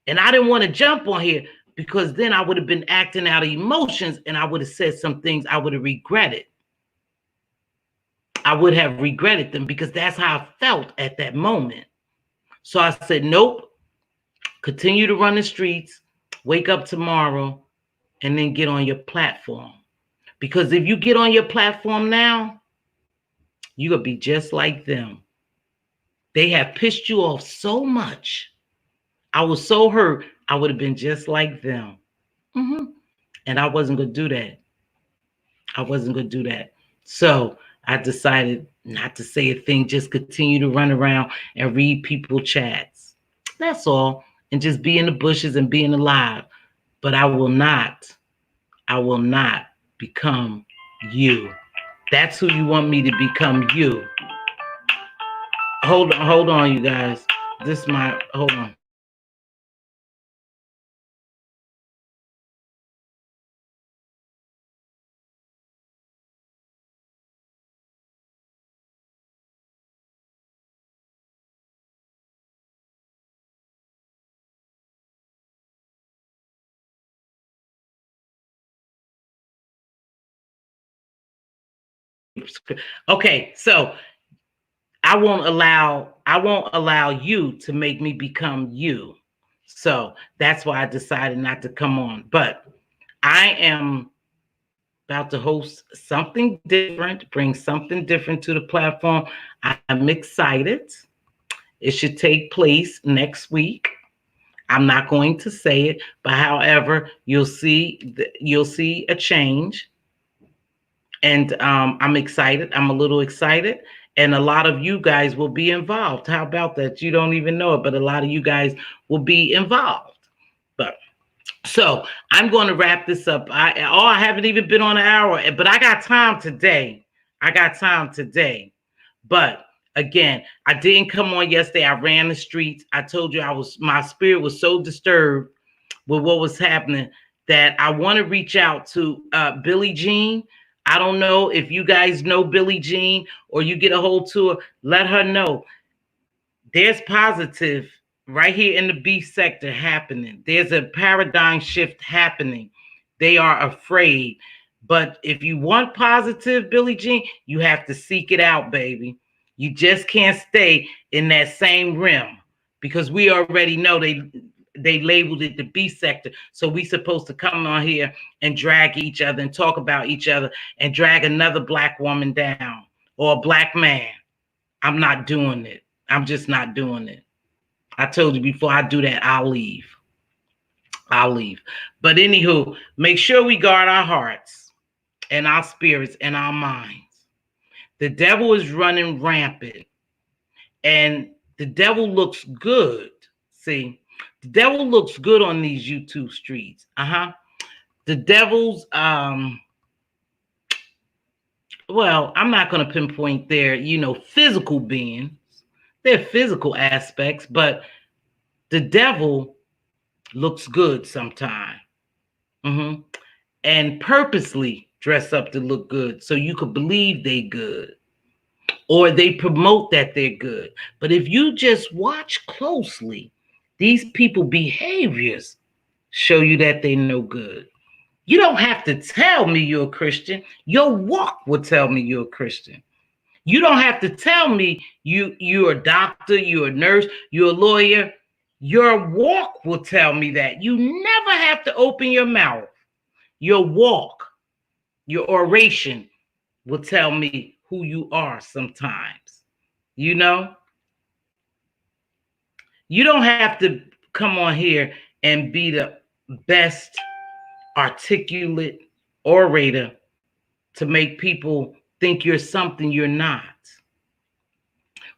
And I didn't want to jump on here because then I would have been acting out of emotions and I would have said some things I would have regretted. I would have regretted them because that's how I felt at that moment. So I said, nope, continue to run the streets, wake up tomorrow, and then get on your platform. Because if you get on your platform now, you're going to be just like them. They have pissed you off so much. I was so hurt, I would have been just like them. And I wasn't going to do that. I wasn't going to do that. So I decided not to say a thing, just continue to run around and read people's chats. That's all. and just be in the bushes and being alive. But I will not become you. That's who you want me to become, you. Hold on, you guys. This is my, hold on. Okay, so I won't allow you to make me become you. So that's why I decided not to come on. But I am about to host something different, bring something different to the platform. I'm excited. It should take place next week. I'm not going to say it, but however, you'll see a change. And I'm excited. I'm a little excited. And a lot of you guys will be involved. How about that? You don't even know it, but a lot of you guys will be involved. But so I'm going to wrap this up. I haven't even been on an hour, but I got time today. But again, I didn't come on yesterday. I ran the streets. I told you my spirit was so disturbed with what was happening that I want to reach out to Billie Jean. I don't know if you guys know Billie Jean or you get a hold to her. Let her know there's positive right here in the beef sector happening. There's a paradigm shift happening. They are afraid. But if you want positive, Billie Jean, you have to seek it out, baby. You just can't stay in that same realm because we already know they labeled it the B sector. So we supposed to come on here and drag each other and talk about each other and drag another black woman down or a black man. I'm not doing it. I'm just not doing it. I told you before I do that, I'll leave. But anywho, make sure we guard our hearts and our spirits and our minds. The devil is running rampant and the devil looks good. See, the devil looks good on these YouTube streets. The devil's, well, I'm not going to pinpoint their, physical beings, their physical aspects, but the devil looks good sometimes. And purposely dress up to look good so you could believe they good. Or they promote that they're good. But if you just watch closely, these people behaviors show you that they no good. You don't have to tell me you're a Christian. Your walk will tell me you're a Christian. You don't have to tell me you're a doctor, you're a nurse, you're a lawyer. Your walk will tell me that. You never have to open your mouth. Your walk, your oration will tell me who you are sometimes. You know? You don't have to come on here and be the best articulate orator to make people think you're something you're not.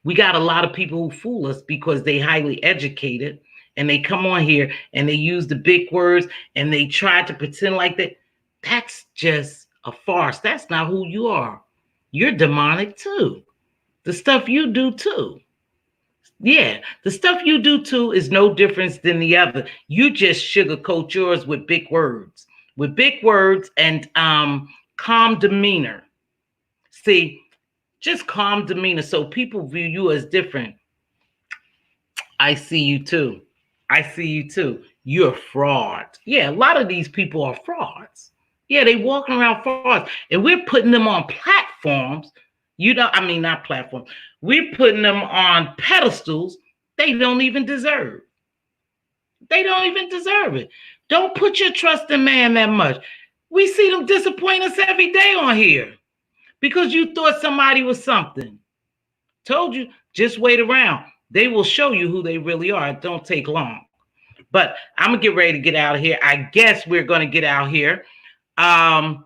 We got a lot of people who fool us because they highly educated and they come on here and they use the big words and they try to pretend like that. That's just a farce. That's not who you are. You're demonic too. The stuff you do too. Yeah, the stuff you do too is no difference than the other. You just sugarcoat yours with big words, and calm demeanor. See, just calm demeanor so people view you as different. I see you too. You're a fraud. Yeah, a lot of these people are frauds. Yeah, they walking around frauds, and we're putting them on platforms. Not platforms. We're putting them on pedestals they don't even deserve. They don't even deserve it. Don't put your trust in man that much. We see them disappoint us every day on here because you thought somebody was something. Told you, just wait around. They will show you who they really are. It don't take long. But I'm going to get ready to get out of here. I guess we're going to get out here. I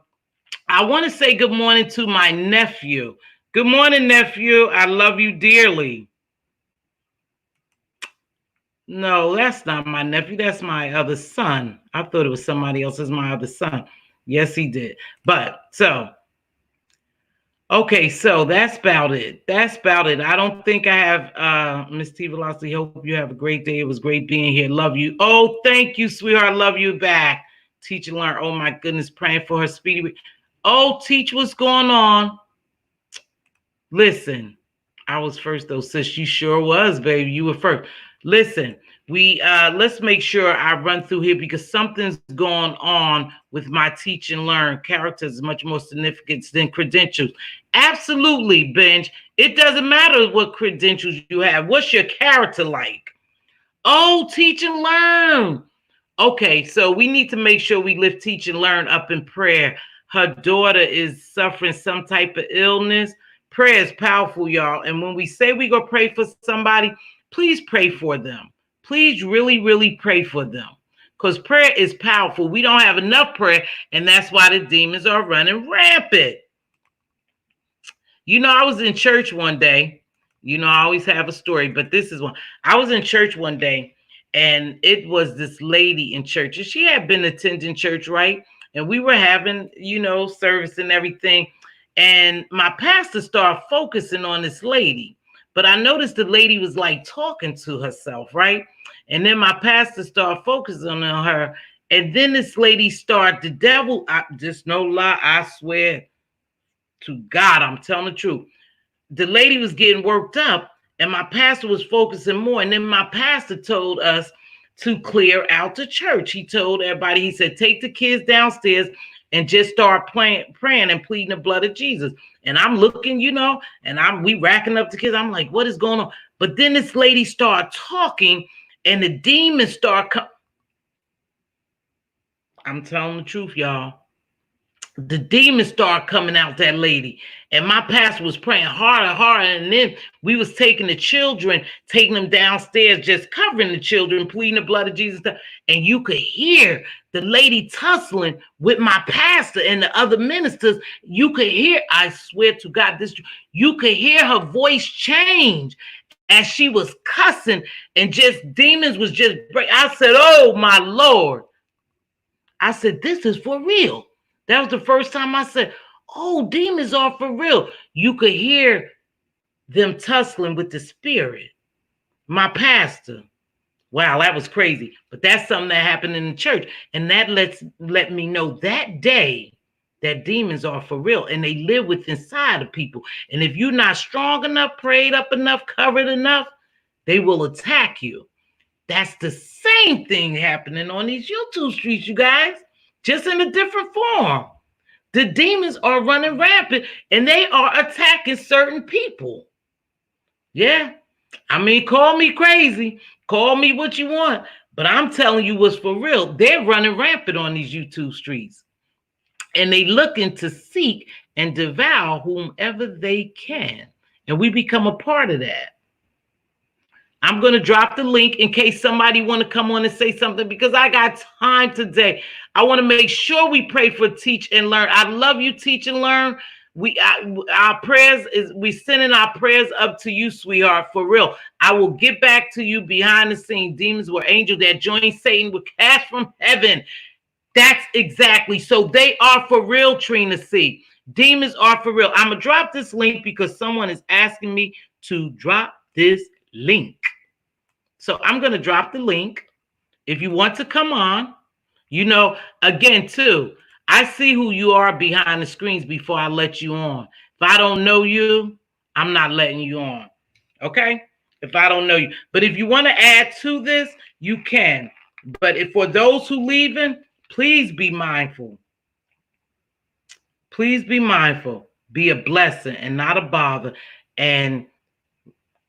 want to say good morning to my nephew. Good morning, nephew. I love you dearly. No, that's not my nephew. That's my other son. I thought it was somebody else. It's my other son. Yes, he did. But so, okay, so that's about it. That's about it. I don't think I have Mz.Teavalocity. Hope you have a great day. It was great being here. Love you. Oh, thank you, sweetheart. Love you back. Teach and learn. Oh my goodness, praying for her speedy. Oh, teach, what's going on? Listen, I was first though, sis. You sure was, baby. You were first. Listen, we let's make sure I run through here because something's going on with my teach and learn. Character is much more significant than credentials. Absolutely, Benj. It doesn't matter what credentials you have. What's your character like? Oh, teach and learn. Okay, so we need to make sure we lift teach and learn up in prayer. Her daughter is suffering some type of illness. Prayer is powerful, y'all. And when we say we go pray for somebody, please pray for them. Please really, really pray for them. Because prayer is powerful. We don't have enough prayer, and that's why the demons are running rampant. You know, I was in church one day. You know, I always have a story, but this is one. I was in church one day, and it was this lady in church, and she had been attending church, right? And we were having, you know, service and everything. And my pastor started focusing on this lady. But I noticed the lady was like talking to herself, right? And then my pastor started focusing on her. And then this lady started, the devil, just no lie, I swear to God, I'm telling the truth. The lady was getting worked up, and my pastor was focusing more. And then my pastor told us to clear out the church. He told everybody, he said, take the kids downstairs and just start praying and pleading the blood of Jesus. And I'm looking, you know, and we racking up the kids. I'm like, what is going on? But then this lady started talking, and the demons start coming. I'm telling the truth, y'all. The demons started coming out that lady, and my pastor was praying harder, and then we was taking the children, taking them downstairs, just covering the children, pleading the blood of Jesus, and you could hear the lady tussling with my pastor and the other ministers. You could hear, I swear to God, you could hear her voice change as she was cussing, and just demons was just break. I said, oh my Lord. I said, this is for real. That was the first time I said, oh, demons are for real. You could hear them tussling with the spirit. My pastor. Wow, that was crazy. But that's something that happened in the church. And that let me know that day that demons are for real. And they live within inside of people. And if you're not strong enough, prayed up enough, covered enough, they will attack you. That's the same thing happening on these YouTube streets, you guys. Just in a different form. The demons are running rampant, and they are attacking certain people. Yeah. I mean, call me crazy. Call me what you want. But I'm telling you what's for real. They're running rampant on these YouTube streets. And they looking to seek and devour whomever they can. And we become a part of that. I'm going to drop the link in case somebody want to come on and say something, because I got time today. I want to make sure we pray for teach and learn. I love you, teach and learn. Our prayers is we sending our prayers up to you, sweetheart, for real. I will get back to you behind the scenes. Demons were angels that joined Satan with cast from heaven. That's exactly. So they are for real, Trina C. Demons are for real. I'm going to drop this link because someone is asking me to drop this link. So I'm going to drop the link. If you want to come on, you know, again, too, I see who you are behind the screens before I let you on. If I don't know you, I'm not letting you on. Okay? If I don't know you. But if you want to add to this, you can. But if for those who leaving, please be mindful. Please be mindful. Be a blessing and not a bother. And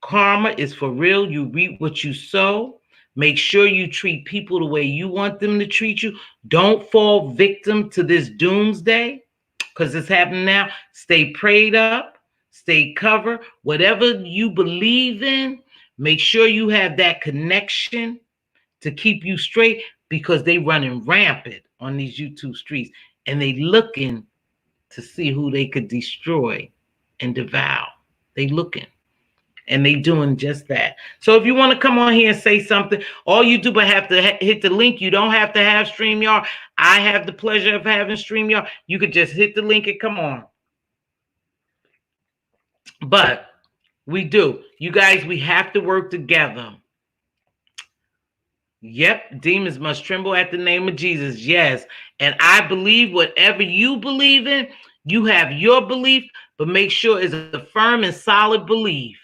karma is for real. You reap what you sow. Make sure you treat people the way you want them to treat you. Don't fall victim to this doomsday, because it's happening now. Stay prayed up. Stay covered. Whatever you believe in, make sure you have that connection to keep you straight, because they running rampant on these YouTube streets, and they looking to see who they could destroy and devour. They looking. And they doing just that. So if you want to come on here and say something, all you do but have to hit the link. You don't have to have StreamYard. I have the pleasure of having StreamYard. You could just hit the link and come on. But we do. You guys, we have to work together. Yep, demons must tremble at the name of Jesus. Yes. And I believe whatever you believe in, you have your belief, but make sure it's a firm and solid belief.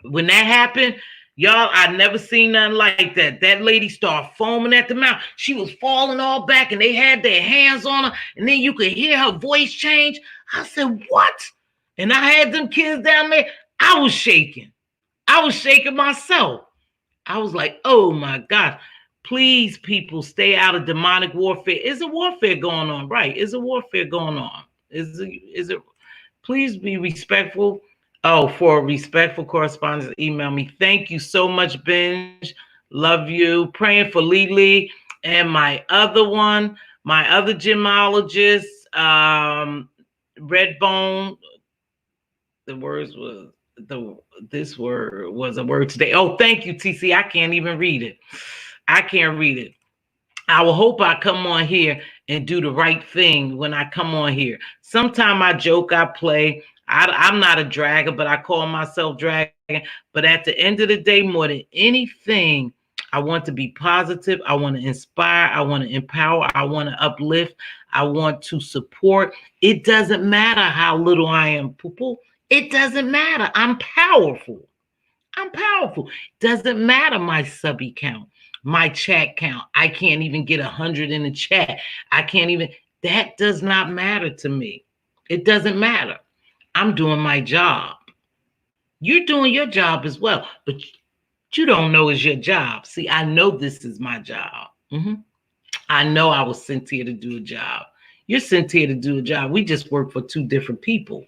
When that happened, y'all, I never seen nothing like that. That lady started foaming at the mouth. She was falling all back, and they had their hands on her, and then you could hear her voice change. I said, what? And I had them kids down there. I was shaking. I was shaking myself. I was like, oh my God. Please, people, stay out of demonic warfare. Is a warfare going on? Right. Is a warfare going on? Is it? Please be respectful. Oh, for respectful correspondence, email me. Thank you so much, Benj. Love you. Praying for Lily and my other gemologist, Redbone. This word was a word today. Oh, thank you, TC. I can't even read it. I can't read it. I will hope I come on here and do the right thing when I come on here. Sometimes I joke, I play. I'm not a dragger, but I call myself dragon. But at the end of the day, more than anything, I want to be positive. I want to inspire. I want to empower. I want to uplift. I want to support. It doesn't matter how little I am, people. It doesn't matter. I'm powerful. I'm powerful. Doesn't matter my subby count, my chat count. I can't even get 100 in the chat. I can't even. That does not matter to me. It doesn't matter. I'm doing my job. You're doing your job as well, but you don't know it's your job. See, I know this is my job. I know I was sent here to do a job. You're sent here to do a job. We just work for two different people.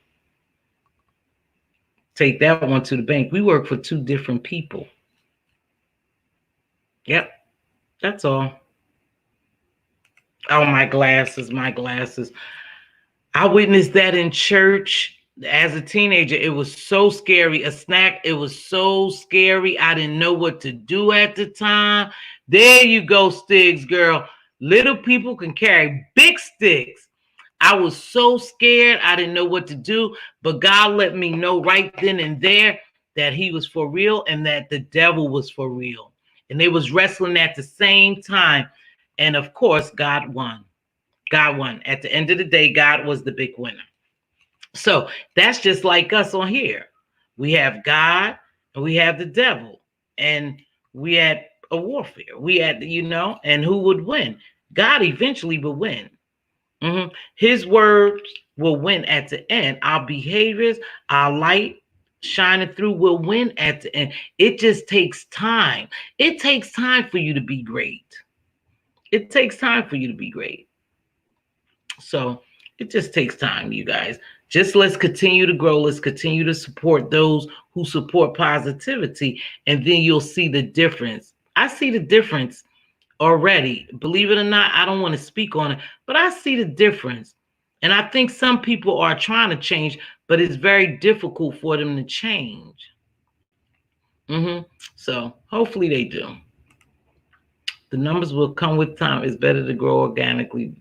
Take that one to the bank. We work for two different people. Yep, that's all. Oh, my glasses. I witnessed that in church. As a teenager, it was so scary. A snack, it was so scary. I didn't know what to do at the time. There you go, sticks, girl. Little people can carry big sticks. I was so scared. I didn't know what to do. But God let me know right then and there that he was for real and that the devil was for real. And they was wrestling at the same time. And of course, God won. God won. At the end of the day, God was the big winner. So that's just like us on here. We have God and we have the devil, and we had a warfare. We had, and who would win? God eventually will win. His words will win at the end. Our behaviors, our light shining through will win at the end. It just takes time. It takes time for you to be great. It takes time for you to be great. So it just takes time, you guys. Just let's continue to grow. Let's continue to support those who support positivity. And then you'll see the difference. I see the difference already. Believe it or not, I don't want to speak on it, but I see the difference. And I think some people are trying to change, but it's very difficult for them to change. So hopefully they do. The numbers will come with time. It's better to grow organically.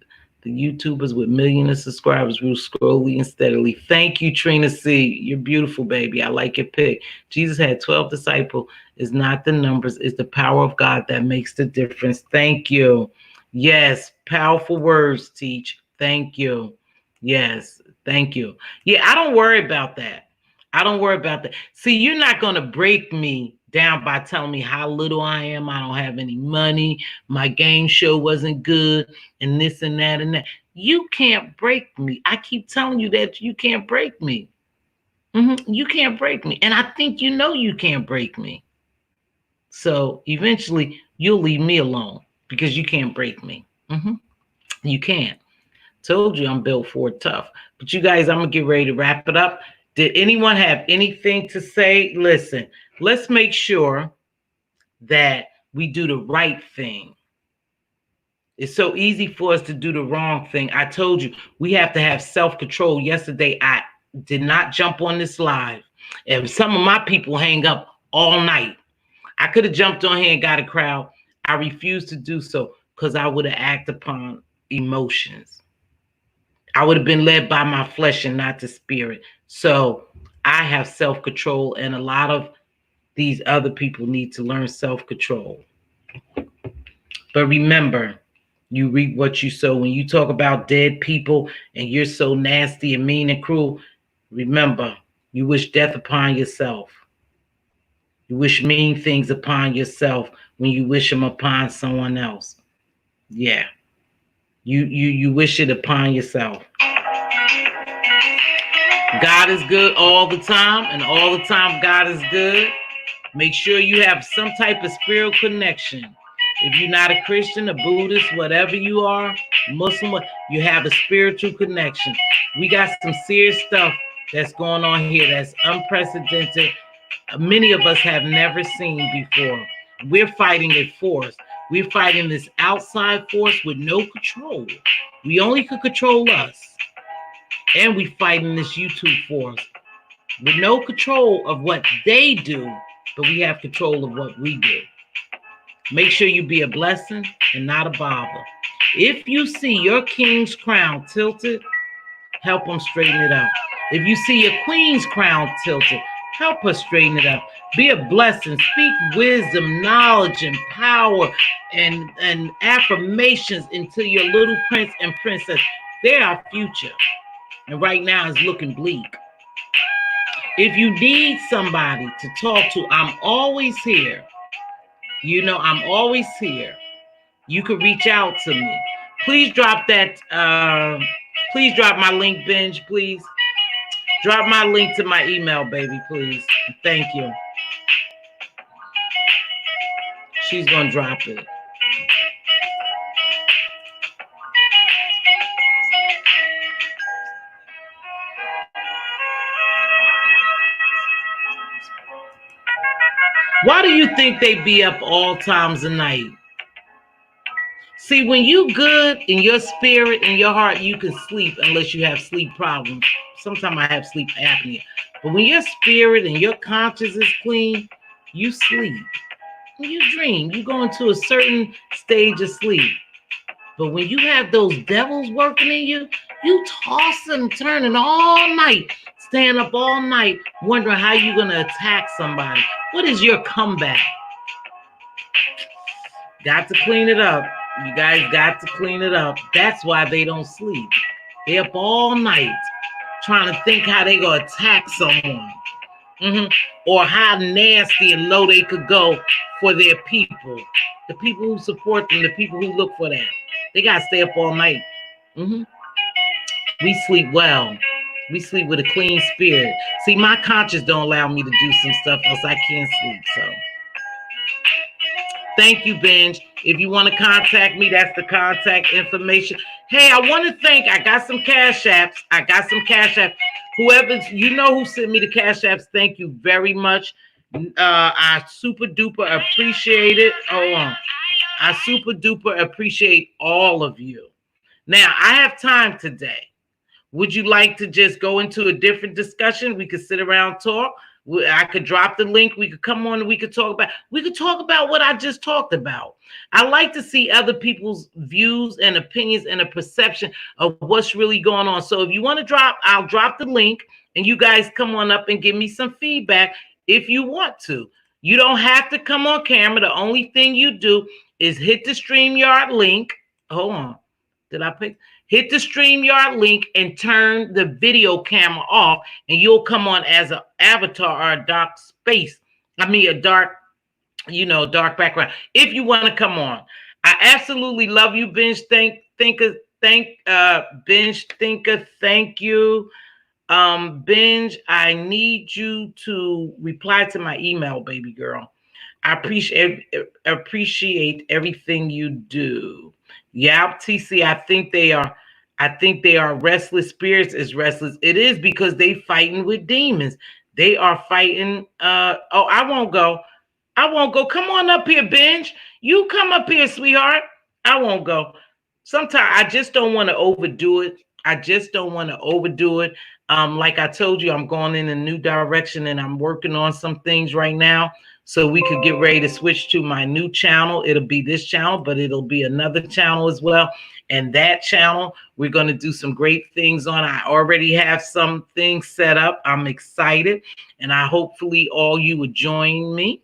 The YouTubers with millions of subscribers grew slowly and steadily. Thank you, Trina C. You're beautiful, baby. I like your pick. Jesus had 12 disciples. It's not the numbers. It's the power of God that makes the difference. Thank you. Yes, powerful words, Teach. Thank you. Yes, thank you. Yeah, I don't worry about that. I don't worry about that. See, you're not going to break me down by telling me how little I am. I don't have any money. My game show wasn't good and this and that and that. You can't break me. I keep telling you that you can't break me. You can't break me. And I think you know you can't break me. So eventually you'll leave me alone because you can't break me. You can't. Told you I'm built for it tough. But you guys, I'm going to get ready to wrap it up. Did anyone have anything to say? Listen, let's make sure that we do the right thing. It's so easy for us to do the wrong thing. I told you we have to have self-control. Yesterday, I did not jump on this live. And some of my people hang up all night. I could have jumped on here and got a crowd. I refused to do so because I would have acted upon emotions. I would have been led by my flesh and not the spirit. So I have self-control, and a lot of these other people need to learn self-control. But remember, you reap what you sow. When you talk about dead people and you're so nasty and mean and cruel, remember, you wish death upon yourself. You wish mean things upon yourself when you wish them upon someone else. Yeah. You wish it upon yourself. God is good all the time, and all the time God is good. Make sure you have some type of spiritual connection. If you're not a Christian, a Buddhist, whatever you are, Muslim, you have a spiritual connection. We got some serious stuff that's going on here that's unprecedented. Many of us have never seen before. We're fighting a force. We're fighting this outside force with no control. We only could control us. And we fighting this YouTube force with no control of what they do, but we have control of what we do. Make sure you be a blessing and not a bother. If you see your king's crown tilted, help them straighten it up. If you see your queen's crown tilted, help her straighten it up. Be a blessing. Speak wisdom, knowledge, and power, and affirmations into your little prince and princess. They're our future. And right now it's looking bleak. If you need somebody to talk to, I'm always here. You know, I'm always here. You can reach out to me. Please drop that. Please drop my link, Binge, please. Drop my link to my email, baby, please. Thank you. She's going to drop it. Why do you think they be up all times of night? See, when you good in your spirit and your heart, you can sleep unless you have sleep problems. Sometimes I have sleep apnea. But when your spirit and your conscience is clean, you sleep. When you dream, you go into a certain stage of sleep. But when you have those devils working in you, you tossing and turning all night, staying up all night, wondering how you're going to attack somebody. What is your comeback? Got to clean it up. You guys got to clean it up. That's why they don't sleep. They're up all night trying to think how they going to attack someone. Or how nasty and low they could go for their people. The people who support them, the people who look for them. They got to stay up all night. We sleep well. We sleep with a clean spirit. See, my conscience don't allow me to do some stuff else I can't sleep. So thank you, Benj. If you want to contact me, that's the contact information. Hey, I want to thank, I got some cash apps. Whoever, you know who sent me the cash apps, thank you very much. I super duper appreciate it. Hold on. I super duper appreciate all of you. Now, I have time today. Would you like to just go into a different discussion? We could sit around, talk. I could drop the link. We could come on and we could talk about what I just talked about. I like to see other people's views and opinions and a perception of what's really going on. So if you want to drop, I'll drop the link and you guys come on up and give me some feedback if you want to. You don't have to come on camera. The only thing you do is hit the StreamYard link. Hold on. Did I pick? Hit the StreamYard link and turn the video camera off, and you'll come on as an avatar or a dark space. I mean, a dark, dark background. If you want to come on, I absolutely love you, Binge Thinker. Binge Thinker. Thank you, Binge. I need you to reply to my email, baby girl. I appreciate everything you do. Yeah, TC, I think they are restless spirits. Is restless. It is because they fighting with demons. They are fighting. I won't go. Come on up here, Benj. You come up here, sweetheart. I won't go. Sometimes I just don't want to overdo it. Like I told you, I'm going in a new direction and I'm working on some things right now. So we could get ready to switch to my new channel. It'll be this channel, but it'll be another channel as well. And that channel, we're going to do some great things on. I already have some things set up. I'm excited. And I hopefully all you would join me.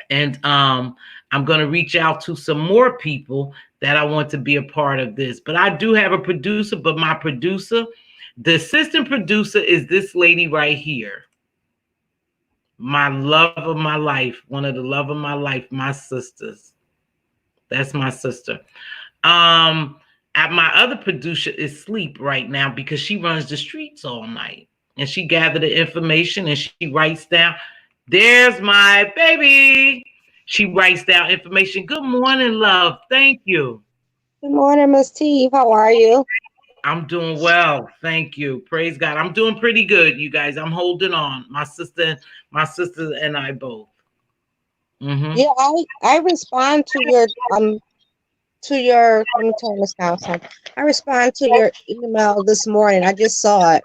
And I'm going to reach out to some more people that I want to be a part of this. But I do have a producer, but my producer, the assistant producer, is this lady right here. My love of my life, one of the love of my life, my sisters. That's my sister. My other producer is asleep right now because she runs the streets all night. And she gathered the information and she writes down. There's my baby. She writes down information. Good morning, love. Thank you. Good morning, Miss T. How are you? I'm doing well. Thank you. Praise God. I'm doing pretty good, you guys. I'm holding on. My sister and I both. Mm-hmm. Yeah, I respond to your let me turn this down some. I respond to your email this morning. I just saw it.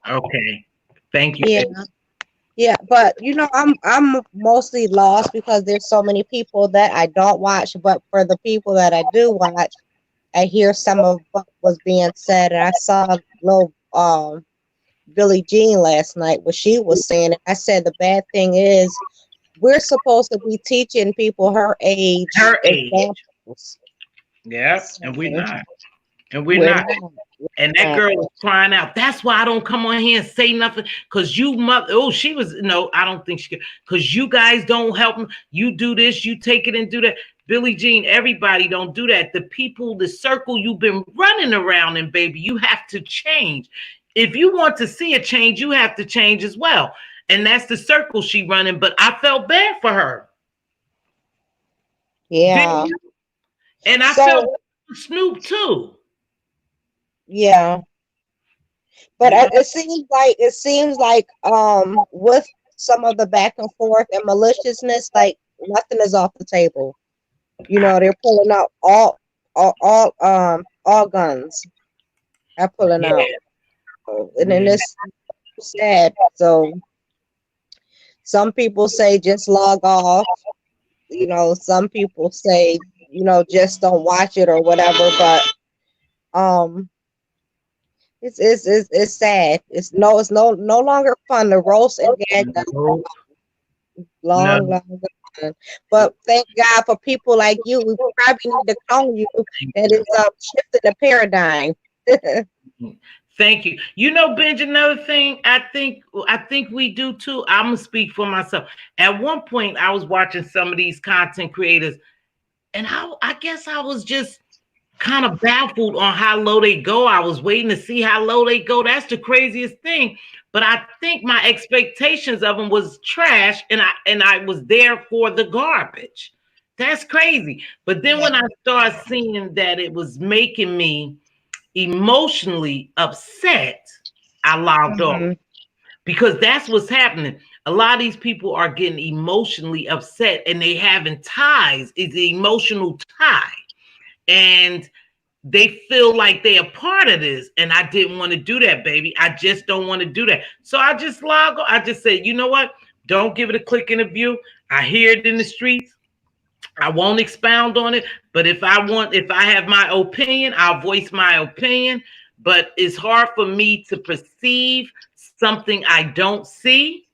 Okay. Thank you. Yeah. Baby. Yeah, but I'm mostly lost because there's so many people that I don't watch, but for the people that I do watch, I hear some of what was being said, and I saw little Billie Jean last night, what she was saying. And I said the bad thing is we're supposed to be teaching people her age examples. Yeah, So, and we're not. And we're we're not. not. And that girl was crying out. That's why I don't come on here and say nothing. Because you mother, oh, she was, no, I don't think she could. Because you guys don't help them. You do this, you take it and do that. Billie Jean, everybody don't do that. The people, the circle you've been running around in, baby, you have to change. If you want to see a change, you have to change as well. And that's the circle she running. But I felt bad for her. Yeah. And I felt Snoop too. Yeah. But it seems like with some of the back and forth and maliciousness, like nothing is off the table. You know, they're pulling out all guns. They're pulling out, and then it's sad. So some people say just log off. You know, some people say just don't watch it or whatever. But it's sad. It's no longer fun to roast and gag them. Long gone. But thank God for people like you. We probably need to clone you. That is shifting the paradigm. Thank you. You know, Benj, another thing I think we do too. I'm gonna speak for myself. At one point, I was watching some of these content creators, and I guess I was just kind of baffled on how low they go. I was waiting to see how low they go. That's the craziest thing. But I think my expectations of them was trash, and I was there for the garbage. That's crazy. But then when I started seeing that it was making me emotionally upset, I logged off. Because that's what's happening. A lot of these people are getting emotionally upset and they having ties. It's the emotional tie. And they feel like they're a part of this. And I didn't want to do that, baby. I just don't want to do that. So I just log on. I just said, you know what? Don't give it a click in the view. I hear it in the streets. I won't expound on it. But if I have my opinion, I'll voice my opinion. But it's hard for me to perceive something I don't see.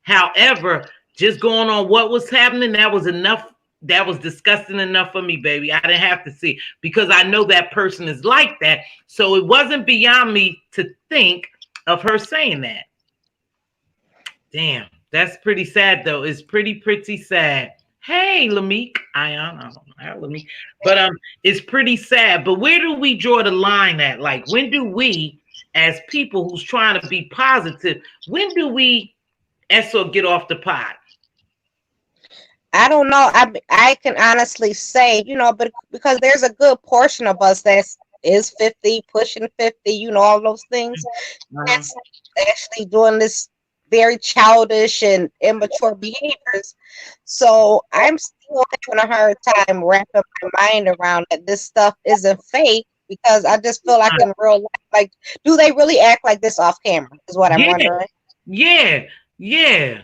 However, just going on what was happening, that was enough. That was disgusting enough for me, baby. I didn't have to see because I know that person is like that. So it wasn't beyond me to think of her saying that. Damn, that's pretty sad though. It's pretty sad. Hey, Lamique, I don't know how Lamique, but it's pretty sad. But where do we draw the line at? Like, when do we, as people who's trying to be positive, when do we get off the pot? I don't know. I can honestly say, but because there's a good portion of us that is 50, pushing 50, all those things. That's actually doing this very childish and immature behaviors. So I'm still having a hard time wrapping my mind around that this stuff isn't fake. Because I just feel like in real life, like, do they really act like this off camera? Is what I'm Yeah, wondering. yeah, yeah.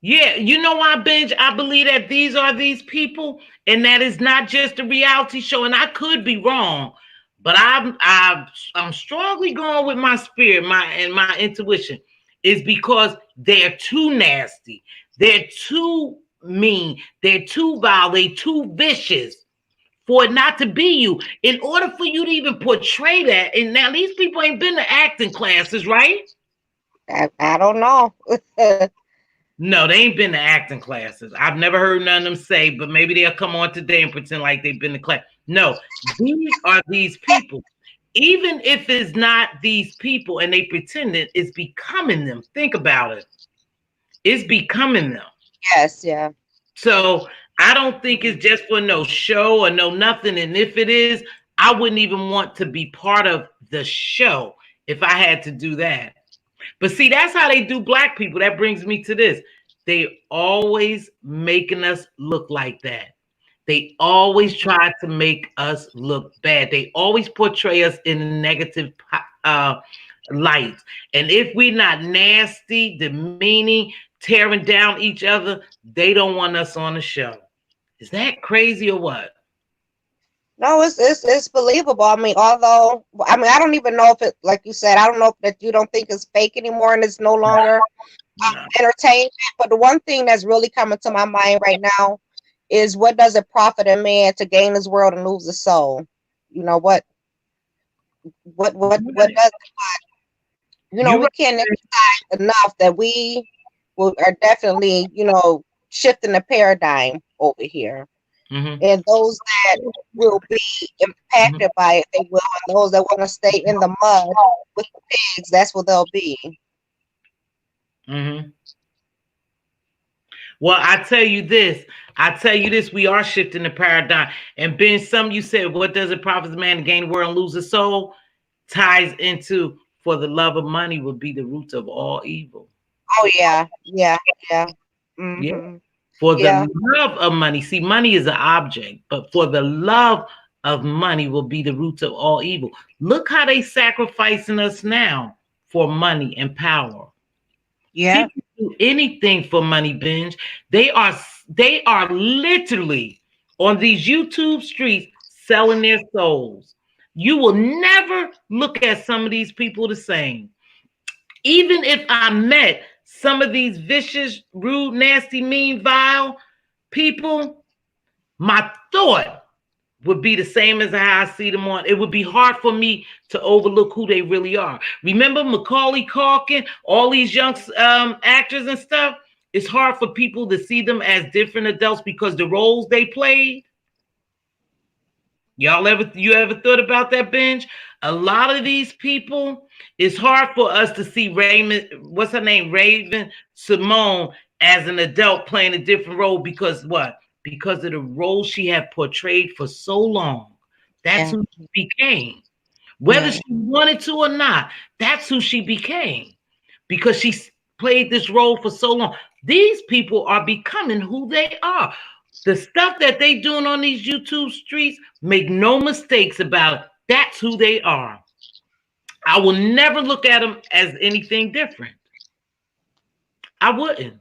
Yeah, you know why, Benj? I believe that these are these people, and that is not just a reality show. And I could be wrong, but I'm strongly going with my spirit, my intuition, is because they're too nasty, they're too mean, they're too vile, they're too vicious for it not to be you. In order for you to even portray that, and now these people ain't been to acting classes, right? I don't know. No, they ain't been to acting classes. I've never heard none of them say, but maybe they'll come on today and pretend like they've been to class. No, these are these people. Even if it's not these people and they pretend it's becoming them. Think about it. It's becoming them. Yes, yeah. So I don't think it's just for no show or no nothing. And if it is, I wouldn't even want to be part of the show if I had to do that. But see, that's how they do black people. That brings me to this. They always making us look like that. They always try to make us look bad. They always portray us in a negative light. And if we're not nasty, demeaning, tearing down each other, they don't want us on the show. Is that crazy or what? No, it's believable. I mean, although I don't even know if it, like you said, I don't know if that you don't think it's fake anymore and it's no longer entertainment. But the one thing that's really coming to my mind right now is, what does it profit a man to gain his world and lose his soul? You know what does it? You know, we can't emphasize enough that we are definitely, shifting the paradigm over here. Mm-hmm. And those that will be impacted by it, they will. And those that want to stay in the mud with the pigs, that's what they'll be. Mm-hmm. Well, I tell you this. We are shifting the paradigm. And Ben, some you said, what does it profit the man to gain the world and lose his soul? Ties into, for the love of money will be the root of all evil. Oh, yeah. Yeah. Yeah. Mm-hmm. Yeah. For the love of money. See, money is an object, but for the love of money will be the root of all evil. Look how they sacrificing us now for money and power. Yeah. People do anything for money, Benj. They are literally on these YouTube streets selling their souls. You will never look at some of these people the same. Even if I met some of these vicious, rude, nasty, mean, vile people, my thought would be the same as how I see them on. It would be hard for me to overlook who they really are. Remember Macaulay Culkin, all these young actors and stuff? It's hard for people to see them as different adults because the roles they played. You ever thought about that, Benj? A lot of these people, it's hard for us to see Raven Simone as an adult playing a different role because what? Because of the role she had portrayed for so long. That's who she became. Whether she wanted to or not, that's who she became. Because she played this role for so long. These people are becoming who they are. The stuff that they doing on these YouTube streets, make no mistakes about it. That's who they are. I will never look at them as anything different. I wouldn't.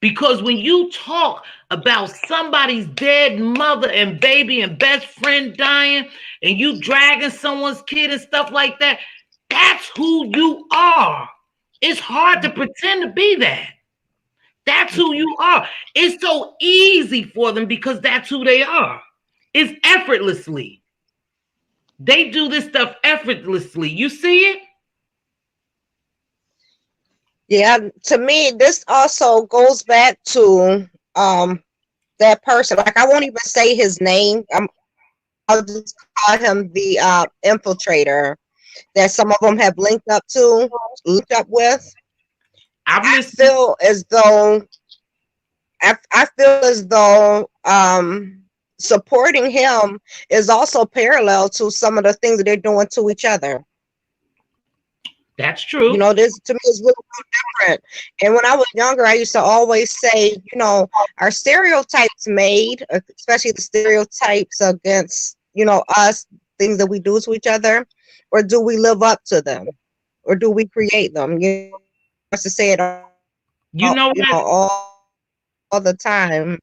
Because when you talk about somebody's dead mother and baby and best friend dying, and you dragging someone's kid and stuff like that, that's who you are. It's hard to pretend to be that. That's who you are. It's so easy for them because that's who they are. It's effortlessly. They do this stuff effortlessly. You see it? Yeah, to me, this also goes back to that person. Like, I won't even say his name. I'll just call him the infiltrator that some of them have linked up with. I feel as though supporting him is also parallel to some of the things that they're doing to each other. That's true. This to me is really different. And when I was younger, I used to always say, our stereotypes made, especially the stereotypes against us, things that we do to each other, or do we live up to them, or do we create them? To say it You know what? all the time,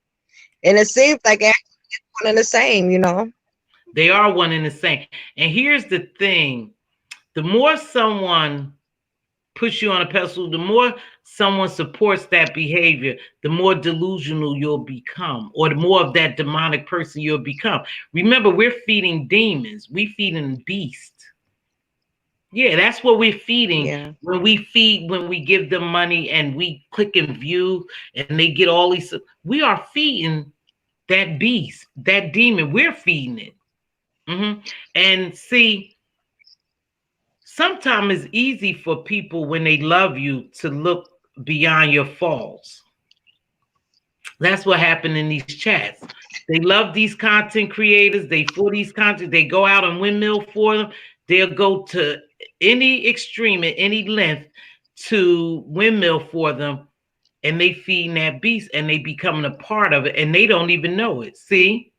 and it seems like actually one and the same. They are one and the same. And here's the thing: the more someone puts you on a pedestal, the more someone supports that behavior, the more delusional you'll become, or the more of that demonic person you'll become. Remember, we're feeding demons, we feeding beasts. Yeah, that's what we're feeding Yeah. when we give them money and we click and view and they get all these. We are feeding that beast, that demon. We're feeding it. And see, sometimes it's easy for people when they love you to look beyond your faults. That's what happened in these chats. They love these content creators. They for these content. They go out and windmill for them. They'll go to any extreme at any length to windmill for them, and they feeding that beast, and they becoming a part of it, and they don't even know it. See,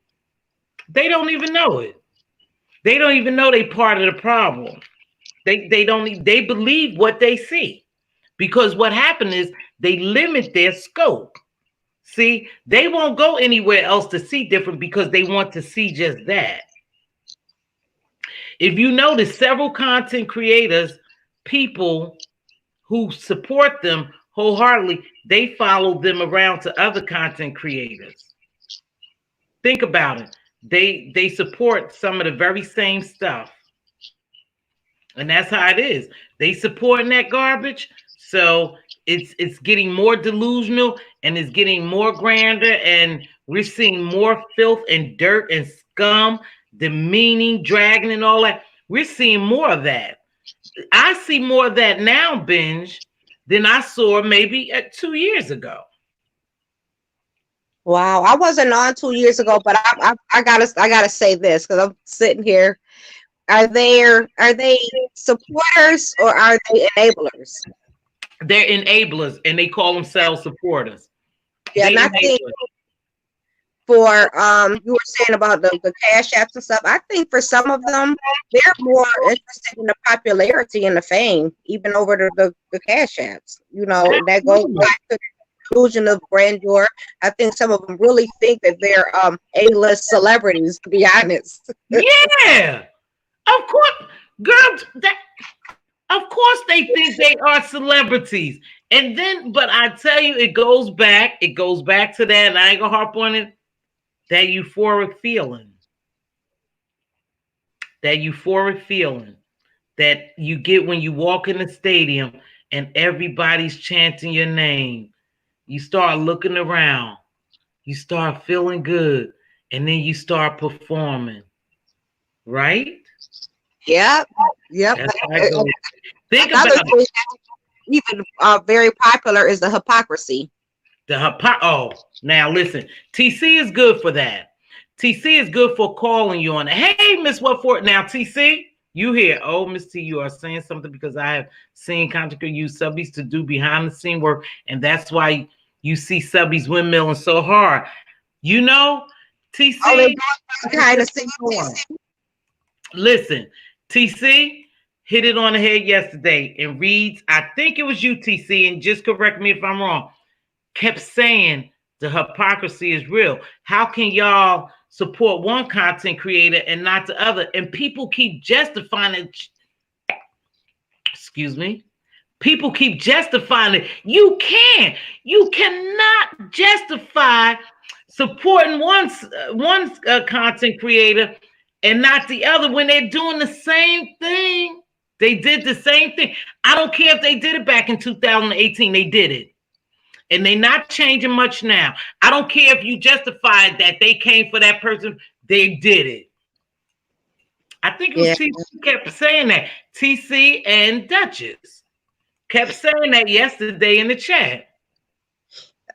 they don't even know it. They don't even know they part of the problem. They don't. They believe what they see, because what happened is they limit their scope. See, they won't go anywhere else to see different because they want to see just that. If you notice, several content creators, people who support them wholeheartedly, they follow them around to other content creators. Think about it. They support some of the very same stuff. And that's how it is. They supporting that garbage. So it's getting more delusional and it's getting more grander, and we're seeing more filth and dirt and scum, demeaning, dragging, and all that. We're seeing more of that. I see more of that now, Binge, than I saw maybe 2 years ago. Wow, I wasn't on 2 years ago, but I gotta say this because I'm sitting here. Are they supporters or are they enablers? They're enablers and they call themselves supporters. Yeah, They and I think enablers. for you were saying about the cash apps and stuff. I think for some of them, they're more interested in the popularity and the fame, even over the cash apps. That goes Absolutely. back to the illusion of grandeur. I think some of them really think that they're A-list celebrities, to be honest. Yeah. Of course, girl, of course they think they are celebrities. And then, but I tell you, it goes back to that, and I ain't gonna harp on it, that euphoric feeling. That euphoric feeling that you get when you walk in the stadium and everybody's chanting your name. You start looking around, you start feeling good, and then you start performing, right? Yep, yep. That's how it goes. Think Another about thing even very popular is the hypocrisy. oh, now listen, TC is good for that. TC is good for calling you on it. Hey, Miss What For now, TC, you here? Oh, Miss T, you are saying something because I have seen content use subbies to do behind the scene work, and that's why you see subbies windmilling so hard. You know, TC. Oh, they kind of see. Listen, TC hit it on the head yesterday, and Reeds, I think it was you, TC, and just correct me if I'm wrong, kept saying the hypocrisy is real. How can y'all support one content creator and not the other? And people keep justifying it. Excuse me. People keep justifying it. You cannot justify supporting one content creator and not the other when they're doing the same thing. They did the same thing. I don't care if they did it back in 2018. They did it. And they're not changing much now. I don't care if you justified that they came for that person. They did it. I think it was TC kept saying that. TC and Duchess kept saying that yesterday in the chat.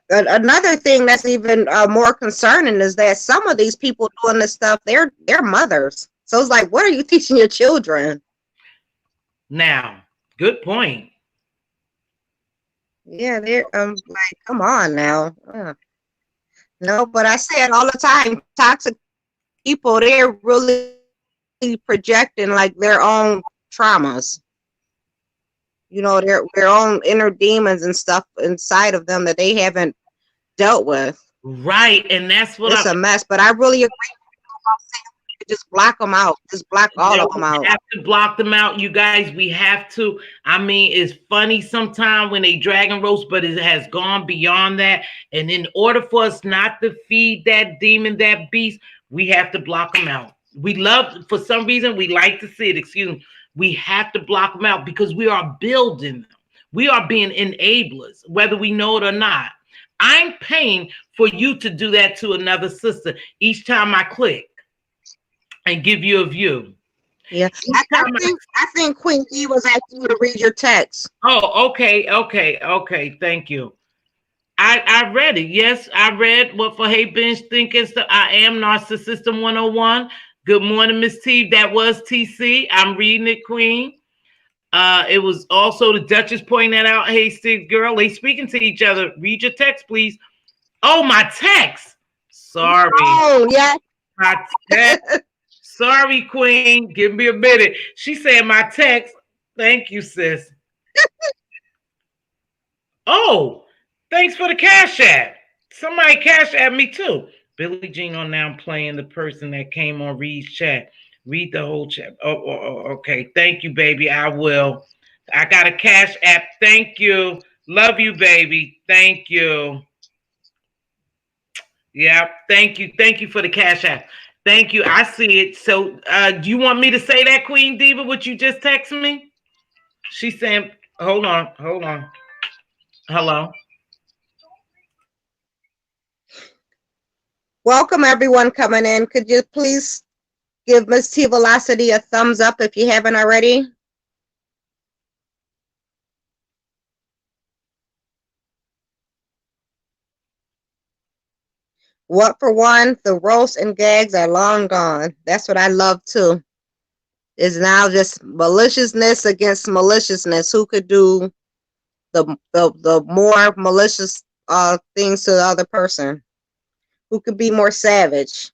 Another thing that's even more concerning is that some of these people doing this stuff, they're mothers. So it's like, what are you teaching your children? Now, good point. Yeah, they're like, come on now. No, but I say it all the time. Toxic people people, they're really projecting like their own traumas. You know, their own inner demons and stuff inside of them that they haven't dealt with. Right, and that's what it's a mess. But I really agree. Just block them out. Just block all of them out. We have to block them out, you guys. We have to. I mean, it's funny sometimes when they drag and roast, but it has gone beyond that. And in order for us not to feed that demon, that beast, we have to block them out. We love, for some reason, we like to see it. Excuse me. We have to block them out because we are building them. We are being enablers, whether we know it or not. I'm paying for you to do that to another sister each time I click and give you a view. Yeah, I think Queen E was asking you to read your text. Oh, okay. Thank you. I read it. Yes, I read what for Hey Bench thinking. I am Narcissism 101. Good morning, Miss T. That was TC. I'm reading it, Queen. It was also the Duchess pointing that out. Hey, Steve girl, they speaking to each other. Read your text, please. Oh, my text. Sorry. Oh, yeah. My text. Sorry, Queen. Give me a minute. She said my text. Thank you, sis. Oh, thanks for the cash app. Somebody cash app me too. Billie Jean on now playing the person that came on Reed's chat. Read the whole chat. Oh, okay. Thank you, baby. I will. I got a cash app. Thank you. Love you, baby. Thank you. Yeah, thank you. Thank you for the cash app. Thank you. I see it. So do you want me to say that, Queen Diva, what you just texted me? She's saying, hold on. Hello. Welcome, everyone coming in. Could you please give Mz.Teavalocity a thumbs up if you haven't already? What for one, the roast and gags are long gone. That's what I love too. It's now just maliciousness against maliciousness. Who could do the more malicious things to the other person? Who could be more savage?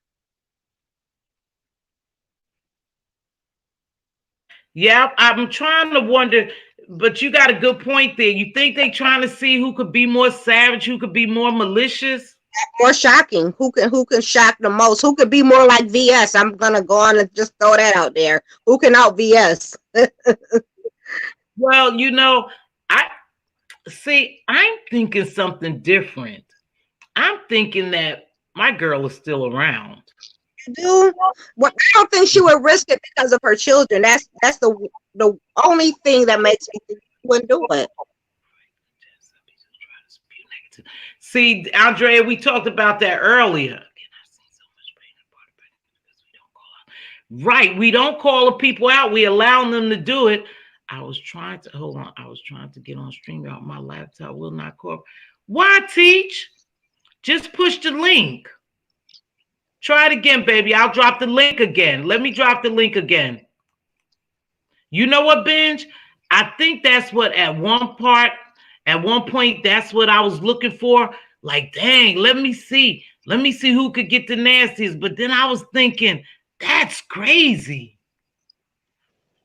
Yeah, I'm trying to wonder, but you got a good point there. You think they trying to see who could be more savage, who could be more malicious? More shocking. Who can shock the most? Who could be more like VS? I'm gonna go on and just throw that out there. Who can out VS? Well, I'm thinking something different. I'm thinking that my girl is still around. You do? Well, I don't think she would risk it because of her children. That's the only thing that makes me think she wouldn't do it. See, Andrea, we talked about that earlier. Right, we don't call the people out. We allow them to do it. I was trying to get on stream out. My laptop will not cooperate. Why teach? Just push the link. Try it again, baby. I'll drop the link again. Let me drop the link again. You know what, Benj? I think that's what at one point, that's what I was looking for. Like, dang, let me see who could get the nastiest. But then I was thinking, that's crazy.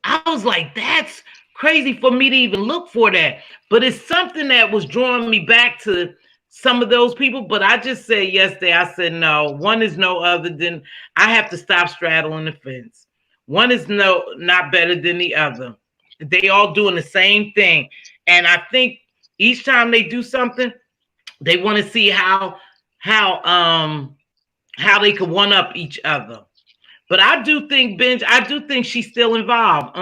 I was like, that's crazy for me to even look for that. But it's something that was drawing me back to some of those people. But I just said yesterday, I said, no, one is no other than, I have to stop straddling the fence. One is not better than the other. They all doing the same thing. And I think each time they do something, they want to see how they can one up each other. But I do think, Benj, she's still involved.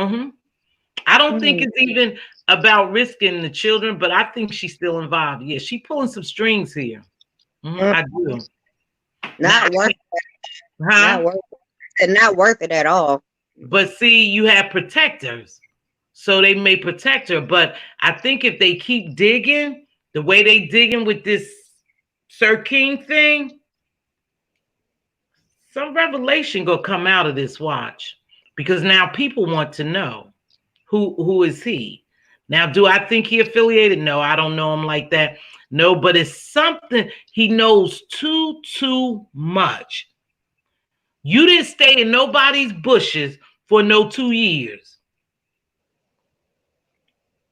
I don't think it's even about risking the children, but I think she's still involved. Yeah, she's pulling some strings here. I do. Not worth it. Not worth it at all. But see, you have protectors, so they may protect her. But I think if they keep digging the way they digging with this Sir King thing, some revelation gonna come out of this. Watch, because now people want to know who is he. Now, do I think he affiliated? No, I don't know him like that. No, but it's something he knows too much. You didn't stay in nobody's bushes for no 2 years.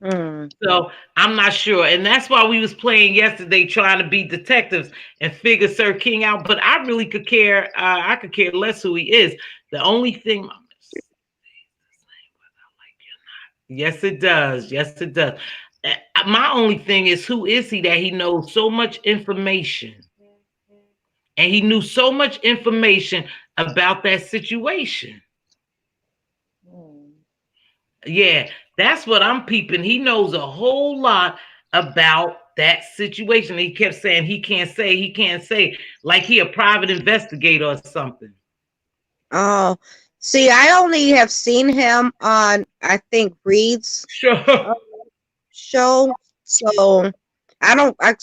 So I'm not sure. And that's why we was playing yesterday trying to be detectives and figure Sir King out. But I really could care. I could care less who he is. The only thing. Yes, it does. Yes, it does. My only thing is, who is he that he knows so much information? And he knew so much information about that situation. Yeah, that's what I'm peeping. He knows a whole lot about that situation. He kept saying he can't say, like he a private investigator or something. Oh, see, I only have seen him on, I think, Reed's Sure. show. So I don't, I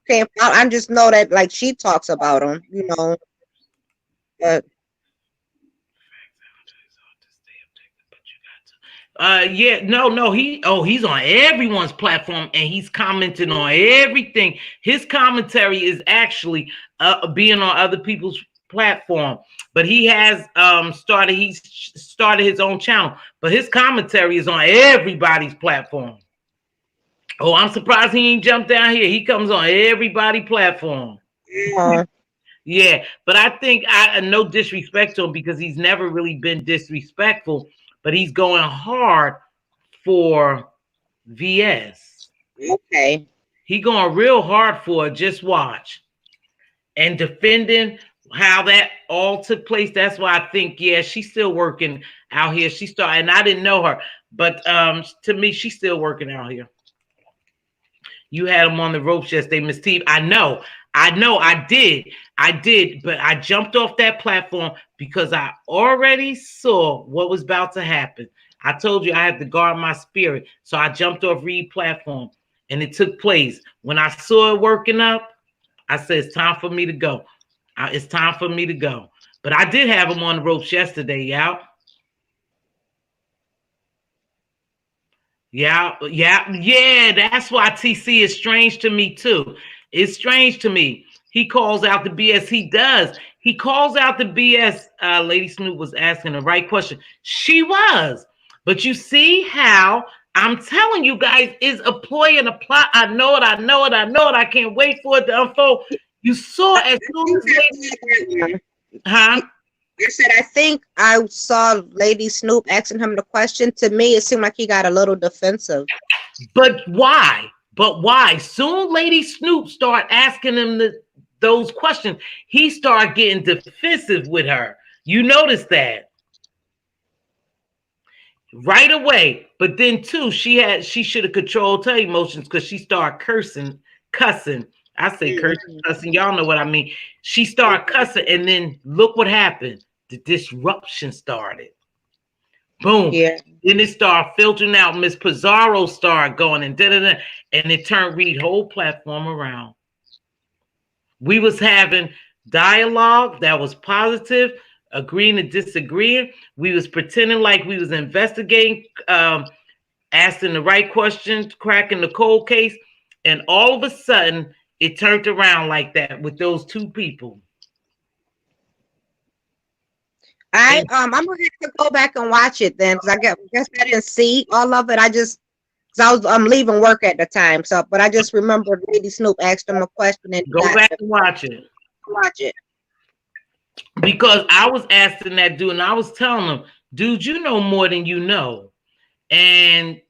can't, I just know that like she talks about him, you know, but Yeah, no, he's on everyone's platform and he's commenting on everything. His commentary is actually being on other people's platform, but he has started his own channel, but his commentary is on everybody's platform. Oh, I'm surprised he ain't jumped down here. He comes on everybody's platform. Yeah, but I think no disrespect to him because he's never really been disrespectful, but he's going hard for VS. okay. He going real hard for it. Just watch. And defending how that all took place. That's why I think, yeah, she's still working out here. She started, and I didn't know her, but to me, she's still working out here. You had him on the ropes yesterday, Miss T. I know, I did, but I jumped off that platform because I already saw what was about to happen. I told you I had to guard my spirit, so I jumped off Reed platform, and it took place. When I saw it working up, I said, it's time for me to go. It's time for me to go. But I did have him on the ropes yesterday, y'all. Yeah. That's why TC is strange to me too. It's strange to me. He calls out the BS. He does. He calls out the BS. Lady Snoop was asking the right question. She was. But you see how I'm telling you guys is a ploy and a plot. I know it. I can't wait for it to unfold. You saw as soon as huh? I said, I think I saw Lady Snoop asking him the question. To me, it seemed like he got a little defensive. But why? Soon Lady Snoop start asking him those questions. He started getting defensive with her. You notice that right away. But then too, she should have controlled her emotions because she started cussing. I say cussing. Y'all know what I mean. She started cussing, and then look what happened. The disruption started. Boom. Yeah. Then it started filtering out. Miss Pizarro started going and and it turned Reed whole platform around. We was having dialogue that was positive, agreeing and disagreeing. We was pretending like we was investigating, asking the right questions, cracking the cold case, and all of a sudden it turned around like that with those two people. I'm gonna have to go back and watch it then, because I guess I didn't see all of it. Because I was leaving work at the time. So, but I just remembered Lady Snoop asked him a question and go back and watch it. Watch it. Because I was asking that dude, and I was telling him, dude, you know more than you know. And